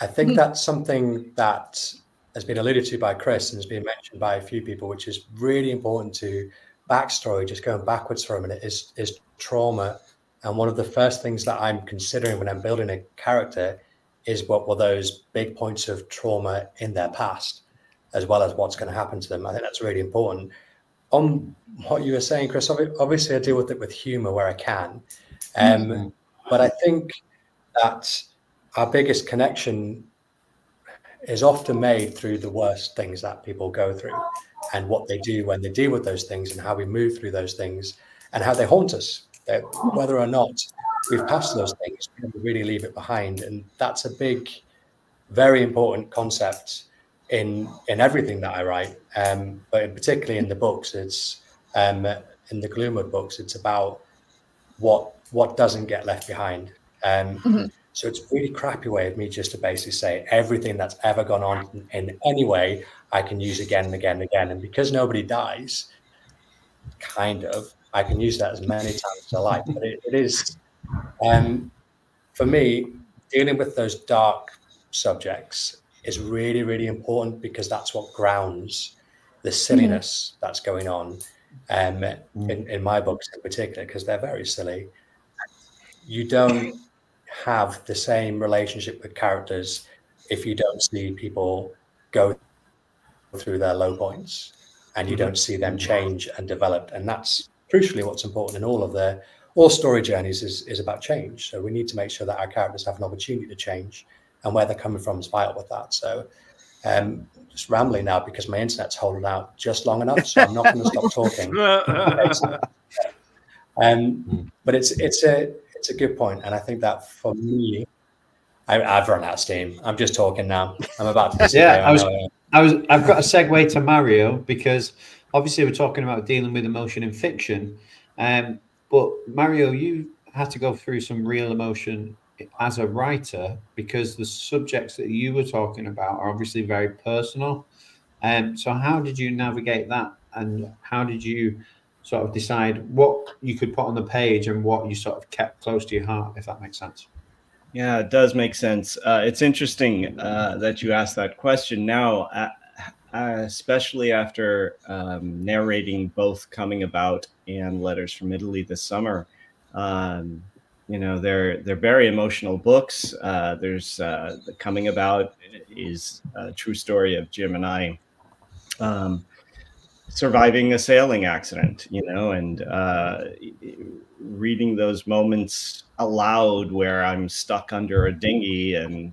I think that's something that has been alluded to by Chris and has been mentioned by a few people, which is really important to backstory, just going backwards for a minute, is trauma. And one of the first things that I'm considering when I'm building a character is what were those big points of trauma in their past, as well as what's going to happen to them. I think that's really important. On what you were saying, Chris, obviously I deal with it with humor where I can. But I think that our biggest connection is often made through the worst things that people go through, and what they do when they deal with those things, and how we move through those things, and how they haunt us. Whether or not we've passed those things, we really leave it behind. And that's a big, very important concept in everything that I write, but particularly in the books. It's in the Gloomwood books, it's about what doesn't get left behind. So it's a really crappy way of me just to basically say everything that's ever gone on in any way I can use again and again and again. And because nobody dies, kind of, I can use that as many times as I like. But it is, for me, dealing with those dark subjects is really, really important, because that's what grounds the silliness that's going on in my books in particular, because they're very silly. You don't have the same relationship with characters if you don't see people go through their low points and you don't see them change and develop. And that's crucially what's important in all story journeys is about change. So we need to make sure that our characters have an opportunity to change, and where they're coming from is vital with that. So just rambling now because my internet's holding out just long enough, so I'm not going to stop talking. But it's a good point, and I think that for me, I've run out of steam. I'm just talking now. I'm about to disappear. Yeah, I've got a segue to Mario, because obviously we're talking about dealing with emotion in fiction, but Mario, you had to go through some real emotion as a writer, because the subjects that you were talking about are obviously very personal. So how did you navigate that, and how did you sort of decide what you could put on the page and what you sort of kept close to your heart, if that makes sense? Yeah, it does make sense. It's interesting that you asked that question now, especially after narrating both Coming About and Letters from Italy this summer. You know, they're very emotional books. There's the Coming About is a true story of Jim and I surviving a sailing accident, you know, and reading those moments aloud where I'm stuck under a dinghy and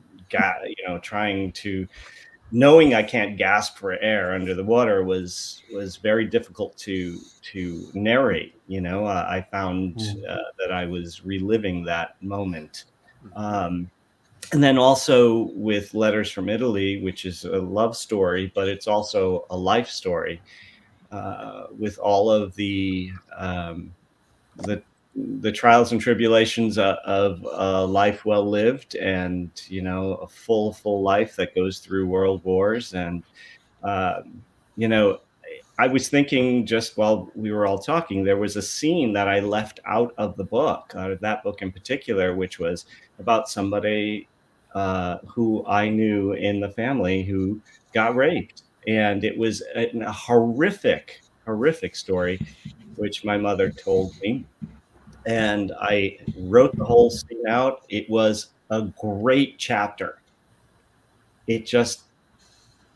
knowing I can't gasp for air under the water was very difficult to narrate. You know, I found that I was reliving that moment. And then also with Letters from Italy, which is a love story, but it's also a life story, with all of the trials and tribulations of a life well lived, and, you know, a full life that goes through world wars. And you know, I was thinking just while we were all talking, there was a scene that I left out of the book, out of that book in particular, which was about somebody who I knew in the family who got raped. And it was a horrific story, which my mother told me. And I wrote the whole scene out. It was a great chapter. It just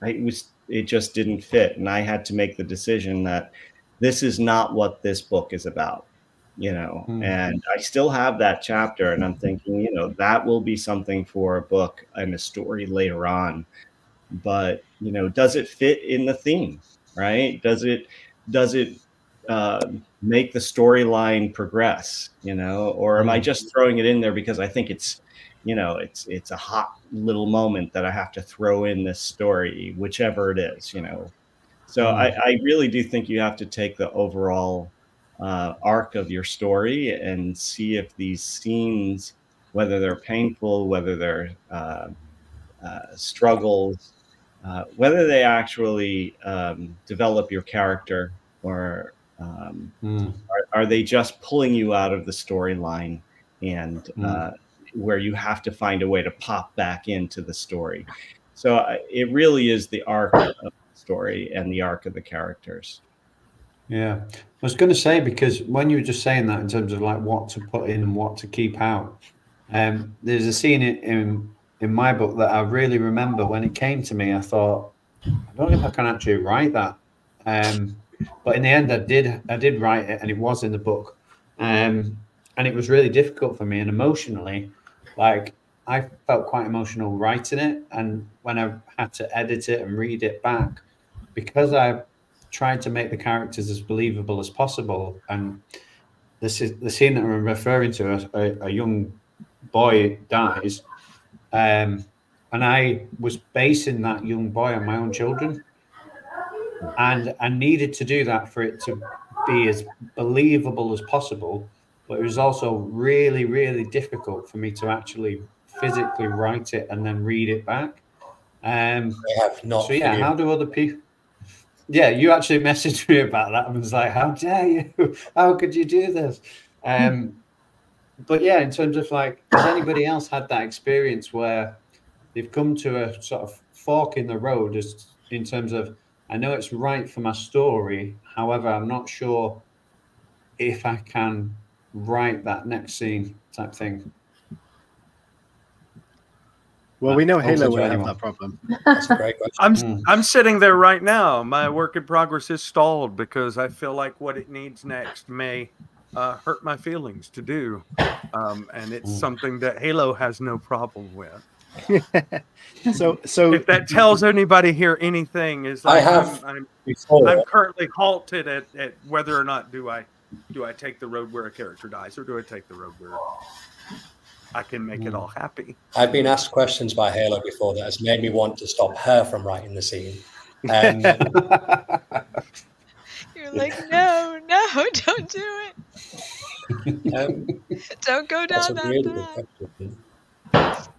didn't fit. And I had to make the decision that this is not what this book is about, you know. And I still have that chapter, and I'm thinking, you know, that will be something for a book and a story later on. But, you know, does it fit in the theme, right? Does it make the storyline progress, you know, or am I just throwing it in there because I think it's, you know, it's a hot little moment that I have to throw in this story, whichever it is, you know. So I really do think you have to take the overall arc of your story and see if these scenes, whether they're painful, whether they're struggles, whether they actually develop your character, or are they just pulling you out of the storyline and where you have to find a way to pop back into the story. So it really is the arc of the story and the arc of the characters. Yeah, I was going to say, because when you were just saying that in terms of like what to put in and what to keep out, there's a scene in my book that I really remember. When it came to me, I thought, I don't know if I can actually write that. But in the end, I did write it, and it was in the book. And it was really difficult for me, and emotionally, like I felt quite emotional writing it. And when I had to edit it and read it back, because I tried to make the characters as believable as possible, and this is the scene that I'm referring to. A young boy dies, and I was basing that young boy on my own children. And I needed to do that for it to be as believable as possible. But it was also really, really difficult for me to actually physically write it and then read it back. So yeah, how do other people? Yeah, you actually messaged me about that and was like, "How dare you? How could you do this?" But yeah, in terms of like, has anybody else had that experience where they've come to a sort of fork in the road as in terms of, I know it's right for my story, however, I'm not sure if I can write that next scene type thing. Well, we know Halo won't have that problem. That's a great question. I'm sitting there right now. My work in progress is stalled because I feel like what it needs next may hurt my feelings to do, and it's something that Halo has no problem with. So if that tells anybody here anything, is like I'm currently halted at whether or not do I take the road where a character dies, or do I take the road where I can make it all happy. I've been asked questions by Halo before that has made me want to stop her from writing the scene. You're like, no, don't do it. Don't go down that path.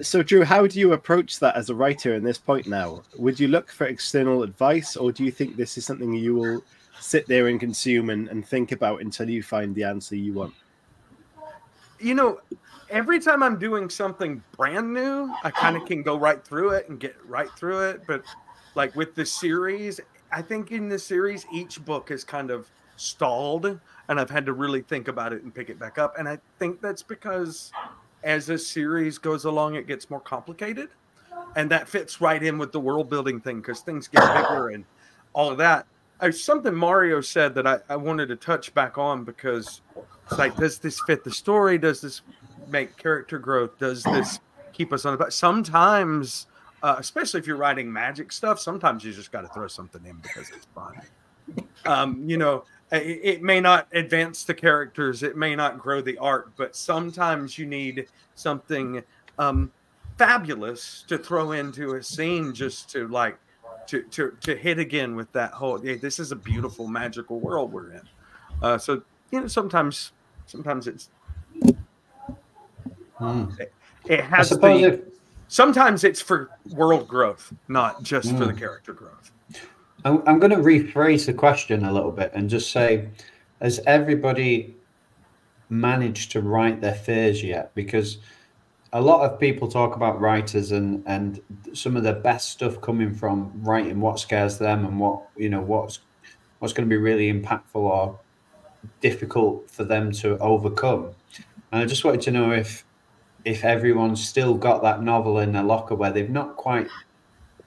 So, Drew, how do you approach that as a writer in this point now? Would you look for external advice, or do you think this is something you will sit there and consume and think about until you find the answer you want? You know, every time I'm doing something brand new, I kind of can go right through it and get right through it. But like with the series, I think in the series, each book is kind of stalled, and I've had to really think about it and pick it back up. And I think that's because as a series goes along, it gets more complicated, and that fits right in with the world building thing because things get bigger and all of that. Something Mario said that I wanted to touch back on, because it's like, does this fit the story? Does this make character growth? Does this keep us on the back? Sometimes, especially if you're writing magic stuff, sometimes you just got to throw something in because it's fun. You know, it may not advance the characters, it may not grow the art, but sometimes you need something fabulous to throw into a scene just to like to hit again with that whole, hey, this is a beautiful magical world we're in. So you know, sometimes it's it has sometimes it's for world growth, not just for the character growth. I'm going to rephrase the question a little bit and just say, has everybody managed to write their fears yet? Because a lot of people talk about writers and some of their best stuff coming from writing what scares them and what, you know, what's going to be really impactful or difficult for them to overcome. And I just wanted to know if everyone's still got that novel in their locker where they've not quite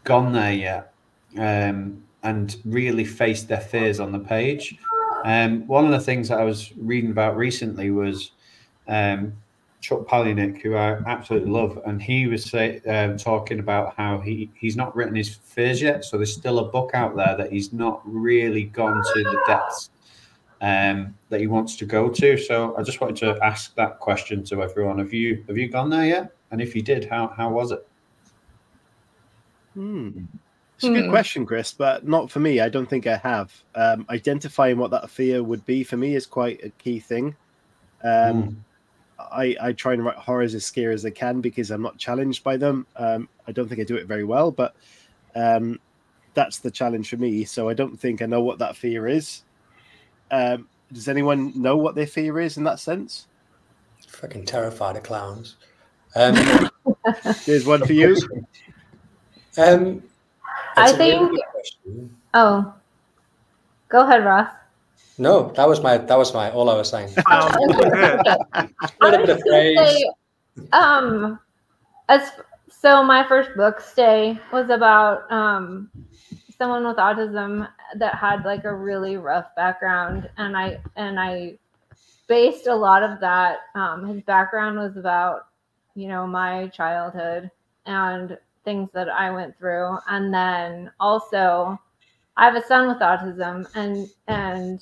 gone there yet, and really faced their fears on the page. One of the things that I was reading about recently was Chuck Palahniuk, who I absolutely love, and he was talking about how he's not written his fears yet, so there's still a book out there that he's not really gone to the depths that he wants to go to. So I just wanted to ask that question to everyone. Have you gone there yet? And if you did, how was it? It's a good question, Chris, but not for me. I don't think I have. Identifying what that fear would be for me is quite a key thing. I try and write horrors as scary as I can because I'm not challenged by them. I don't think I do it very well, but that's the challenge for me. So I don't think I know what that fear is. Does anyone know what their fear is in that sense? Fucking terrified of clowns. There's one for you. I think. Really oh, go ahead, Ross. No, that was my all I was saying. I was just gonna say, so my first book, Stay, was about someone with autism that had like a really rough background, and I based a lot of that. His background was about, you know, my childhood and things that I went through, and then also I have a son with autism, and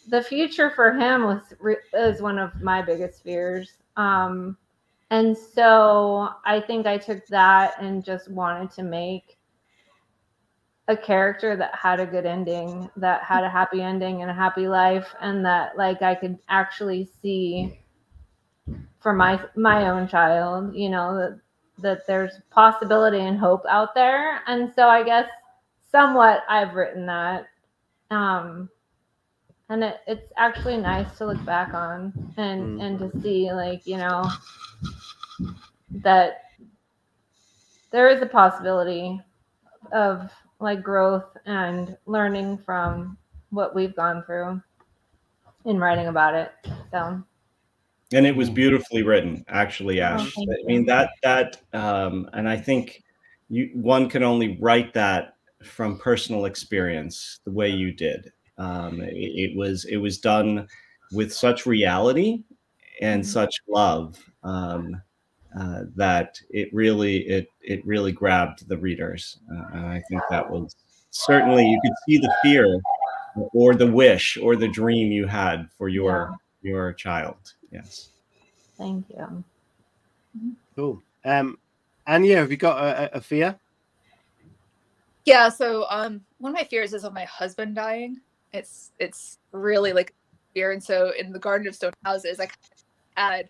the future for him is one of my biggest fears. And so I think I took that and just wanted to make a character that had a good ending, that had a happy ending and a happy life, and that like I could actually see for my own child, you know, that there's possibility and hope out there. And so I guess somewhat I've written that. And it's actually nice to look back on and to see, like, you know, that there is a possibility of like growth and learning from what we've gone through in writing about it. So. And it was beautifully written, actually, Ash. Oh, I mean, and I think one can only write that from personal experience the way you did. It was done with such reality and such love that it really grabbed the readers. And I think that was certainly, you could see the fear or the wish or the dream you had for your child. Yes. Thank you. Cool. Anya, have you got a fear? Yeah, so one of my fears is of my husband dying. It's really like fear, and so in the Garden of Stone Houses, I kind of add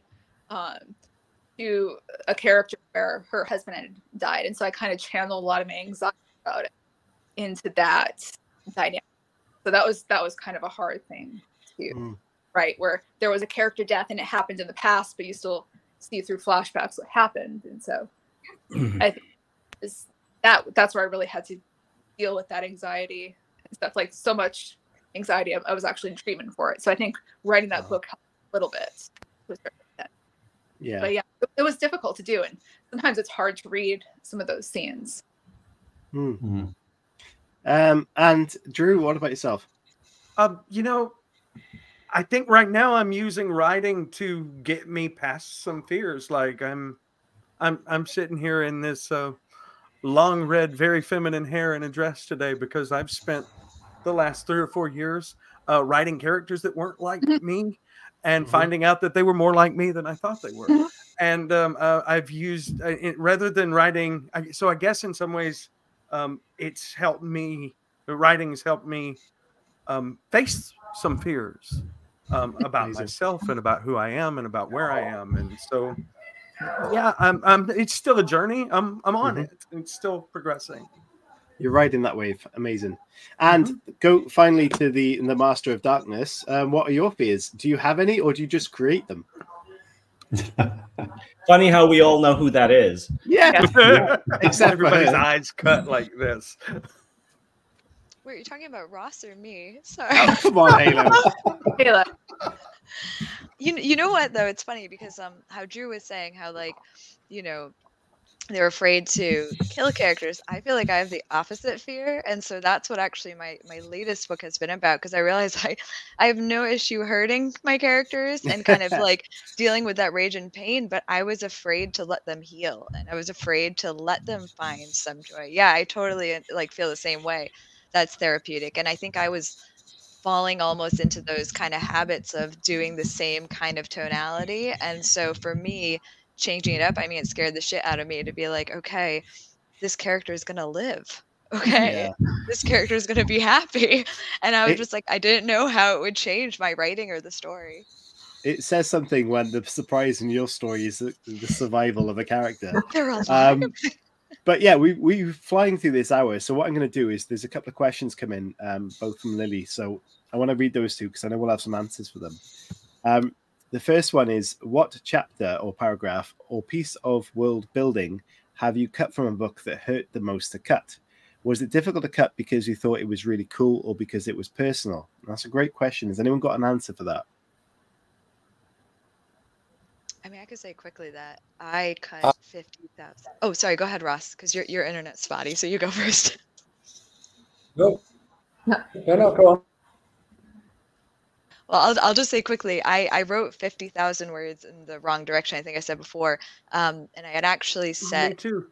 to a character where her husband had died, and so I kind of channeled a lot of my anxiety about it into that dynamic. So that was kind of a hard thing to write, where there was a character death and it happened in the past, but you still see through flashbacks what happened, and so I think that's where I really had to deal with that anxiety and stuff, like so much anxiety. I was actually in treatment for it. So I think writing that book helped a little bit. Yeah. But yeah, it was difficult to do. And sometimes it's hard to read some of those scenes. And Drew, what about yourself? You know, I think right now I'm using writing to get me past some fears. Like I'm sitting here in this long red, very feminine hair and a dress today because I've spent the last 3 or 4 years writing characters that weren't like me and finding out that they were more like me than I thought they were. And I've used rather than writing. So I guess in some ways it's helped me. The writing has helped me face some fears about myself and about who I am and about where I am. And so, yeah, it's still a journey. I'm on it. It's still progressing. You're riding that wave. Amazing. And go finally to the Master of Darkness. What are your fears? Do you have any, or do you just create them? Funny how we all know who that is. Yeah. Except everybody's eyes cut like this. Wait, you're talking about Ross or me? Sorry. Oh, come on, Halo. Halo. You know what though? It's funny because how Drew was saying how, like, you know, they're afraid to kill characters. I feel like I have the opposite fear, and so that's what actually my latest book has been about, because I realize I have no issue hurting my characters and kind of like dealing with that rage and pain, but I was afraid to let them heal, and I was afraid to let them find some joy. Yeah, I totally like feel the same way. That's therapeutic, and I think I was falling almost into those kind of habits of doing the same kind of tonality, and so for me, changing it up, I mean, it scared the shit out of me to be like, okay, this character is gonna live. Okay, this character is gonna be happy, and I was just like, I didn't know how it would change my writing or the story. It says something when the surprise in your story is the survival of a character. They're alive. But yeah, we're flying through this hour. So what I'm going to do is there's a couple of questions come in, both from Lily. So I want to read those two because I know we'll have some answers for them. The first one is, what chapter or paragraph or piece of world building have you cut from a book that hurt the most to cut? Was it difficult to cut because you thought it was really cool or because it was personal? That's a great question. Has anyone got an answer for that? I mean, I could say quickly that I cut 50,000. Oh, sorry. Go ahead, Ross, because your internet's spotty, so you go first. No, go on. Well, I'll just say quickly, I wrote 50,000 words in the wrong direction, I think I said before, and I had actually set... Me too.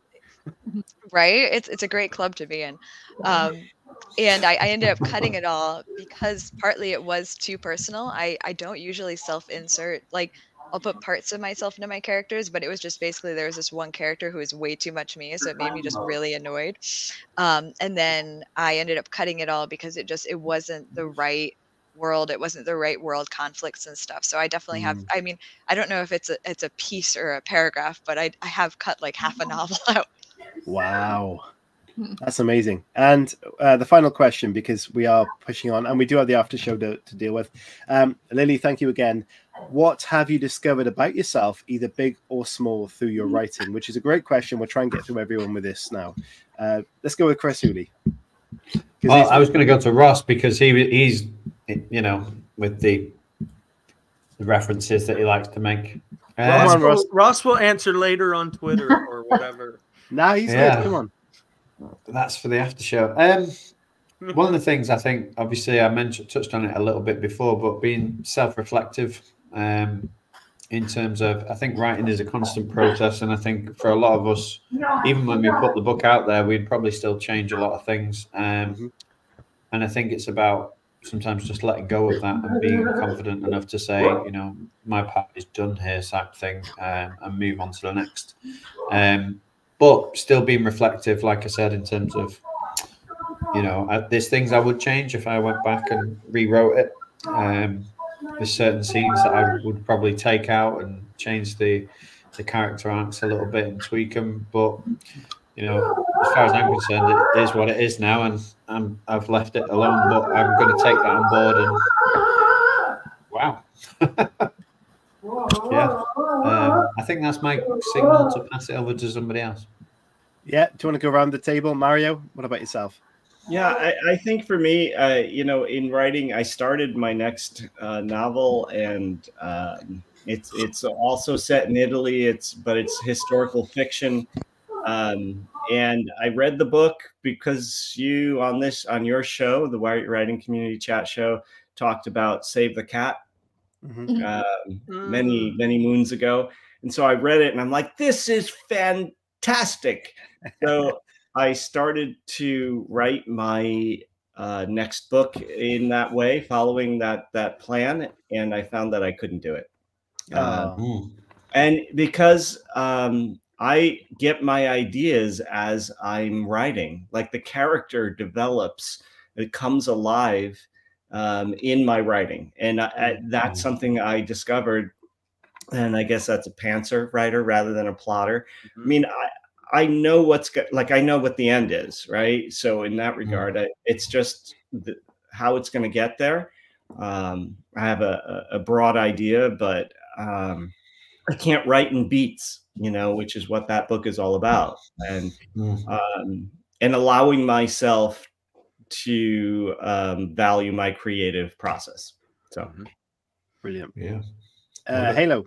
Right? It's a great club to be in. And I ended up cutting it all because partly it was too personal. I don't usually self-insert, like, I'll put parts of myself into my characters, but it was just basically there was this one character who was way too much me, so it made me just really annoyed. And then I ended up cutting it all because it wasn't the right world. It wasn't the right world conflicts and stuff. So I definitely have, I mean, I don't know if it's a piece or a paragraph, but I have cut like half a novel out. Wow. That's amazing. And the final question, because we are pushing on and we do have the after show to deal with. Lily, thank you again. what have you discovered about yourself, either big or small, through your writing? Which is a great question. We'll try and get through everyone with this now. Let's go with Chris Hooley. Well, I was going to go to Ross because he's, you know, with the references that he likes to make. Ross will answer later on Twitter or whatever. Nah, he's good. Come on. That's for the after show. One of the things I think, obviously, I touched on it a little bit before, but being self-reflective in terms of, I think writing is a constant process, and I think for a lot of us, even when we put the book out there, we'd probably still change a lot of things. And I think it's about sometimes just letting go of that and being confident enough to say, you know, my part is done here, type thing, and move on to the next. But still being reflective, like I said, in terms of, you know, there's things I would change if I went back and rewrote it. There's certain scenes that I would probably take out and change the character arcs a little bit and tweak them. But, you know, as far as I'm concerned, it is what it is now, and I've left it alone. But I'm going to take that on board. And wow, yeah, I think that's my signal to pass it over to somebody else. Yeah, do you want to go around the table, Mario? What about yourself? Yeah, I think for me, you know, in writing, I started my next novel, and it's also set in Italy. But it's historical fiction, and I read the book because you on your show, the Writing Community Chat Show, talked about Save the Cat many moons ago, and so I read it, and I'm like, this is fantastic. So I started to write my next book in that way, following that plan, and I found that I couldn't do it. And because I get my ideas as I'm writing, like the character develops, it comes alive in my writing, and that's something I discovered. And I guess that's a pantser writer rather than a plotter. I mean, I know I know what the end is, right? So in that regard, it's just how it's going to get there. I have a broad idea, but I can't write in beats, you know, which is what that book is all about, and allowing myself to value my creative process. So brilliant. Yeah. Halo.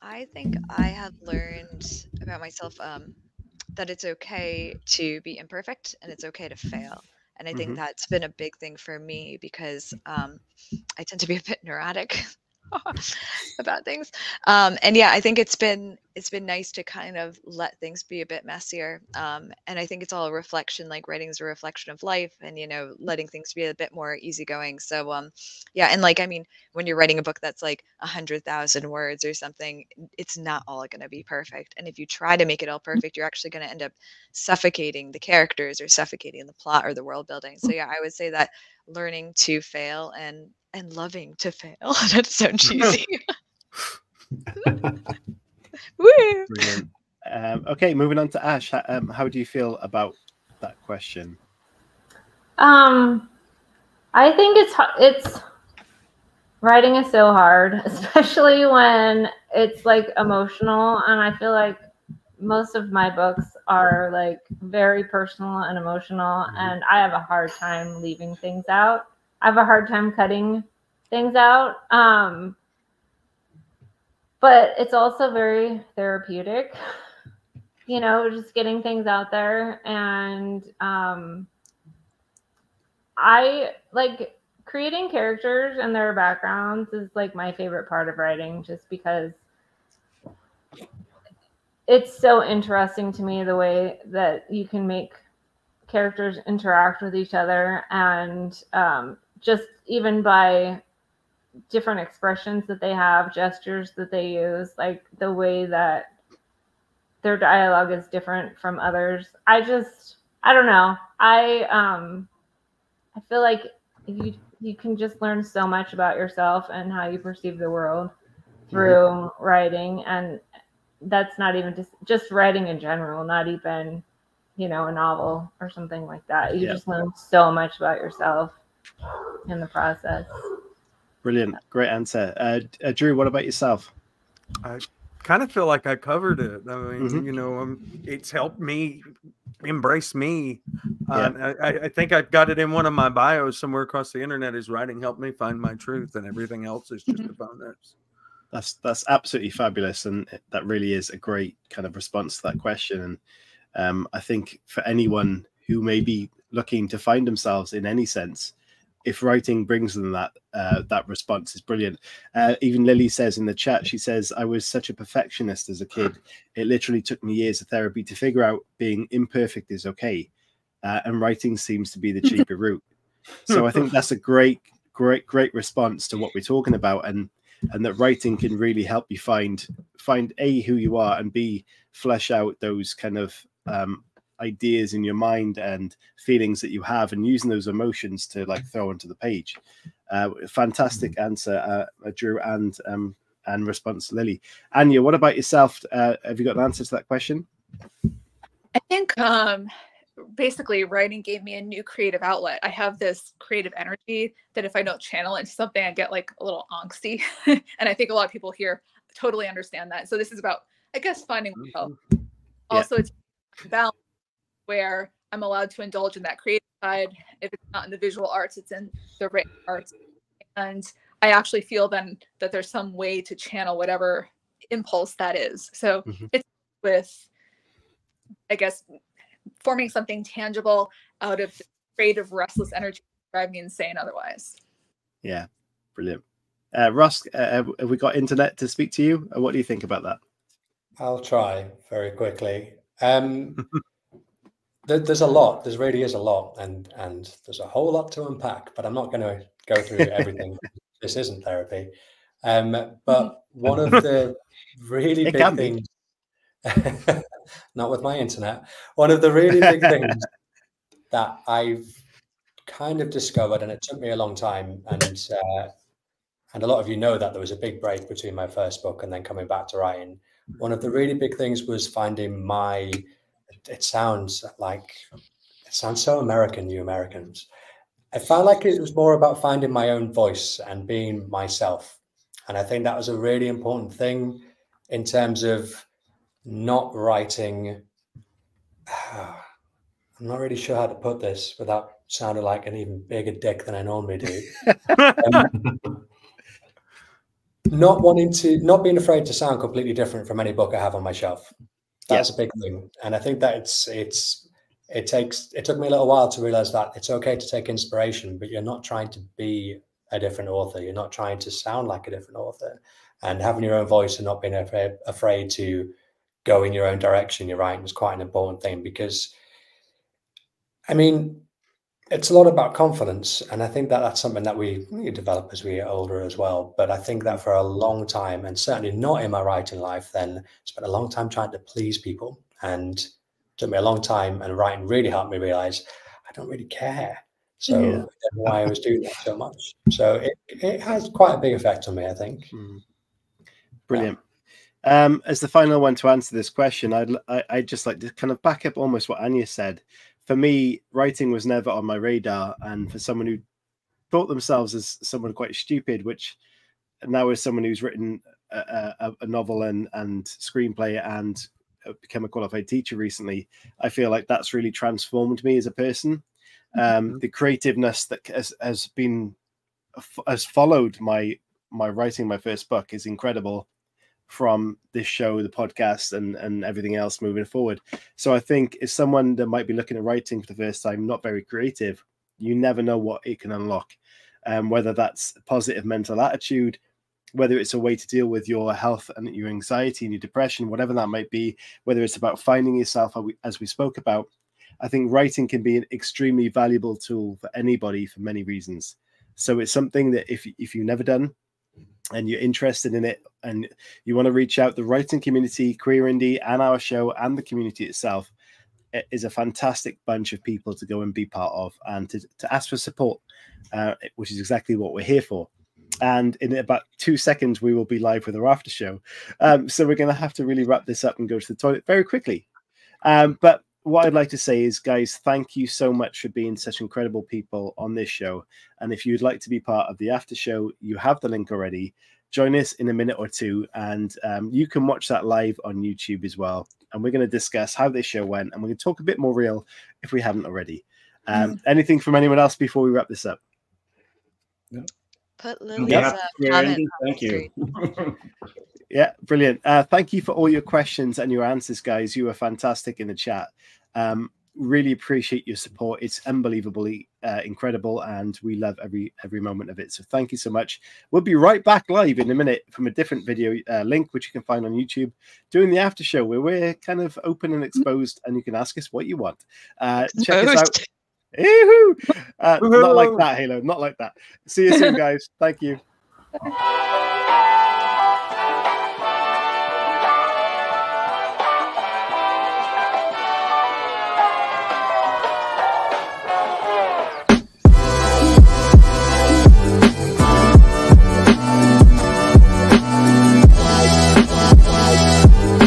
I think I have learned about myself that it's okay to be imperfect and it's okay to fail. And I think that's been a big thing for me because I tend to be a bit neurotic about things. And yeah, I think it's been nice to kind of let things be a bit messier. And I think it's all a reflection, like writing is a reflection of life, and, you know, letting things be a bit more easygoing. So yeah, and like, I mean, when you're writing a book that's like 100,000 words or something, it's not all going to be perfect. And if you try to make it all perfect, you're actually going to end up suffocating the characters or suffocating the plot or the world building. So yeah, I would say that learning to fail and loving to fail. That's so cheesy. Woo! Brilliant. Okay, moving on to Ash. How do you feel about that question? I think it's writing is so hard, especially when it's like emotional, and I feel like most of my books are like very personal and emotional, and I have a hard time leaving things out. I have a hard time cutting things out. But it's also very therapeutic, you know, just getting things out there. And I like creating characters and their backgrounds is like my favorite part of writing, just because it's so interesting to me the way that you can make characters interact with each other, and just even by different expressions that they have, gestures that they use, like the way that their dialogue is different from others. I don't know. I feel like you can just learn so much about yourself and how you perceive the world through writing, and that's not even just writing in general, not even, you know, a novel or something like that. You just learn so much about yourself in the process. Brilliant. Great answer. Drew, what about yourself? I kind of feel like I covered it. I mean, you know, it's helped me embrace me. I think I've got it in one of my bios somewhere across the internet. Is writing helped me find my truth, and everything else is just a bonus. That's absolutely fabulous, and that really is a great kind of response to that question. And I think for anyone who may be looking to find themselves in any sense, if writing brings them that that response is brilliant. Even Lily says in the chat, she says, I was such a perfectionist as a kid. It literally took me years of therapy to figure out being imperfect is okay. And writing seems to be the cheaper route. So I think that's a great response to what we're talking about, and that writing can really help you find A, who you are, and B, flesh out those kind of ideas in your mind and feelings that you have, and using those emotions to like throw onto the page. Fantastic answer, Drew, and response, Lily. Anya, what about yourself? Have you got an answer to that question? I think basically writing gave me a new creative outlet. I have this creative energy that if I don't channel into something, I get like a little angsty. And I think a lot of people here totally understand that. So this is about, I guess, finding myself. Also, it's balance where I'm allowed to indulge in that creative side. If it's not in the visual arts, it's in the written arts. And I actually feel then that there's some way to channel whatever impulse that is. So it's with, I guess, forming something tangible out of the creative, restless energy that drive me insane otherwise. Yeah, brilliant. Ross, have we got internet to speak to you? What do you think about that? I'll try very quickly. There's a lot. There really is a lot, and there's a whole lot to unpack. But I'm not going to go through everything. This isn't therapy. But one of the really big things, not with my internet. One of the really big things that I've kind of discovered, and it took me a long time, and a lot of you know that there was a big break between my first book and then coming back to writing. One of the really big things was finding my. It sounds so American, you Americans. I felt like it was more about finding my own voice and being myself. And I think that was a really important thing in terms of not writing. I'm not really sure how to put this without sounding like an even bigger dick than I normally do. Not being afraid to sound completely different from any book I have on my shelf. That's a big thing. And I think that it took me a little while to realize that it's okay to take inspiration, but you're not trying to be a different author. You're not trying to sound like a different author, and having your own voice and not being afraid to go in your own direction. You're right. It's quite an important thing because, I mean, it's a lot about confidence. And I think that that's something that we develop as we get older as well. But I think that for a long time, and certainly not in my writing life, then spent a long time trying to please people, and it took me a long time, and writing really helped me realize I don't really care. So that's why I was doing that so much. So it has quite a big effect on me, I think. Brilliant. As the final one to answer this question, I'd just like to kind of back up almost what Anya said. For me, writing was never on my radar, and for someone who thought themselves as someone quite stupid, which now is someone who's written a novel and screenplay and become a qualified teacher recently, I feel like that's really transformed me as a person. The creativeness that has followed my writing my first book is incredible, from this show, the podcast, and everything else moving forward. So I think as someone that might be looking at writing for the first time, not very creative, you never know what it can unlock. Whether that's a positive mental attitude, whether it's a way to deal with your health and your anxiety and your depression, whatever that might be, whether it's about finding yourself, as we spoke about, I think writing can be an extremely valuable tool for anybody for many reasons. So it's something that if you've never done, and you're interested in it and you want to reach out, the writing community, Queer Indie, and our show and the community itself is a fantastic bunch of people to go and be part of, and to ask for support, which is exactly what we're here for. And in about 2 seconds, we will be live with our after show. So we're going to have to really wrap this up and go to the toilet very quickly. But what I'd like to say is, guys, thank you so much for being such incredible people on this show. And if you'd like to be part of the after show, you have the link already. Join us in a minute or two, and you can watch that live on YouTube as well. And we're going to discuss how this show went, and we're going to talk a bit more real if we haven't already. Anything from anyone else before we wrap this up? No. Put Lily's comment. Thank you. Yeah, brilliant. Thank you for all your questions and your answers, guys. You were fantastic in the chat. Really appreciate your support. It's unbelievably incredible, and we love every moment of it. So thank you so much. We'll be right back live in a minute from a different video link, which you can find on YouTube, doing the after show where we're kind of open and exposed, and you can ask us what you want. Check us out. Not like that, Halo. Not like that. See you soon, guys. Thank you.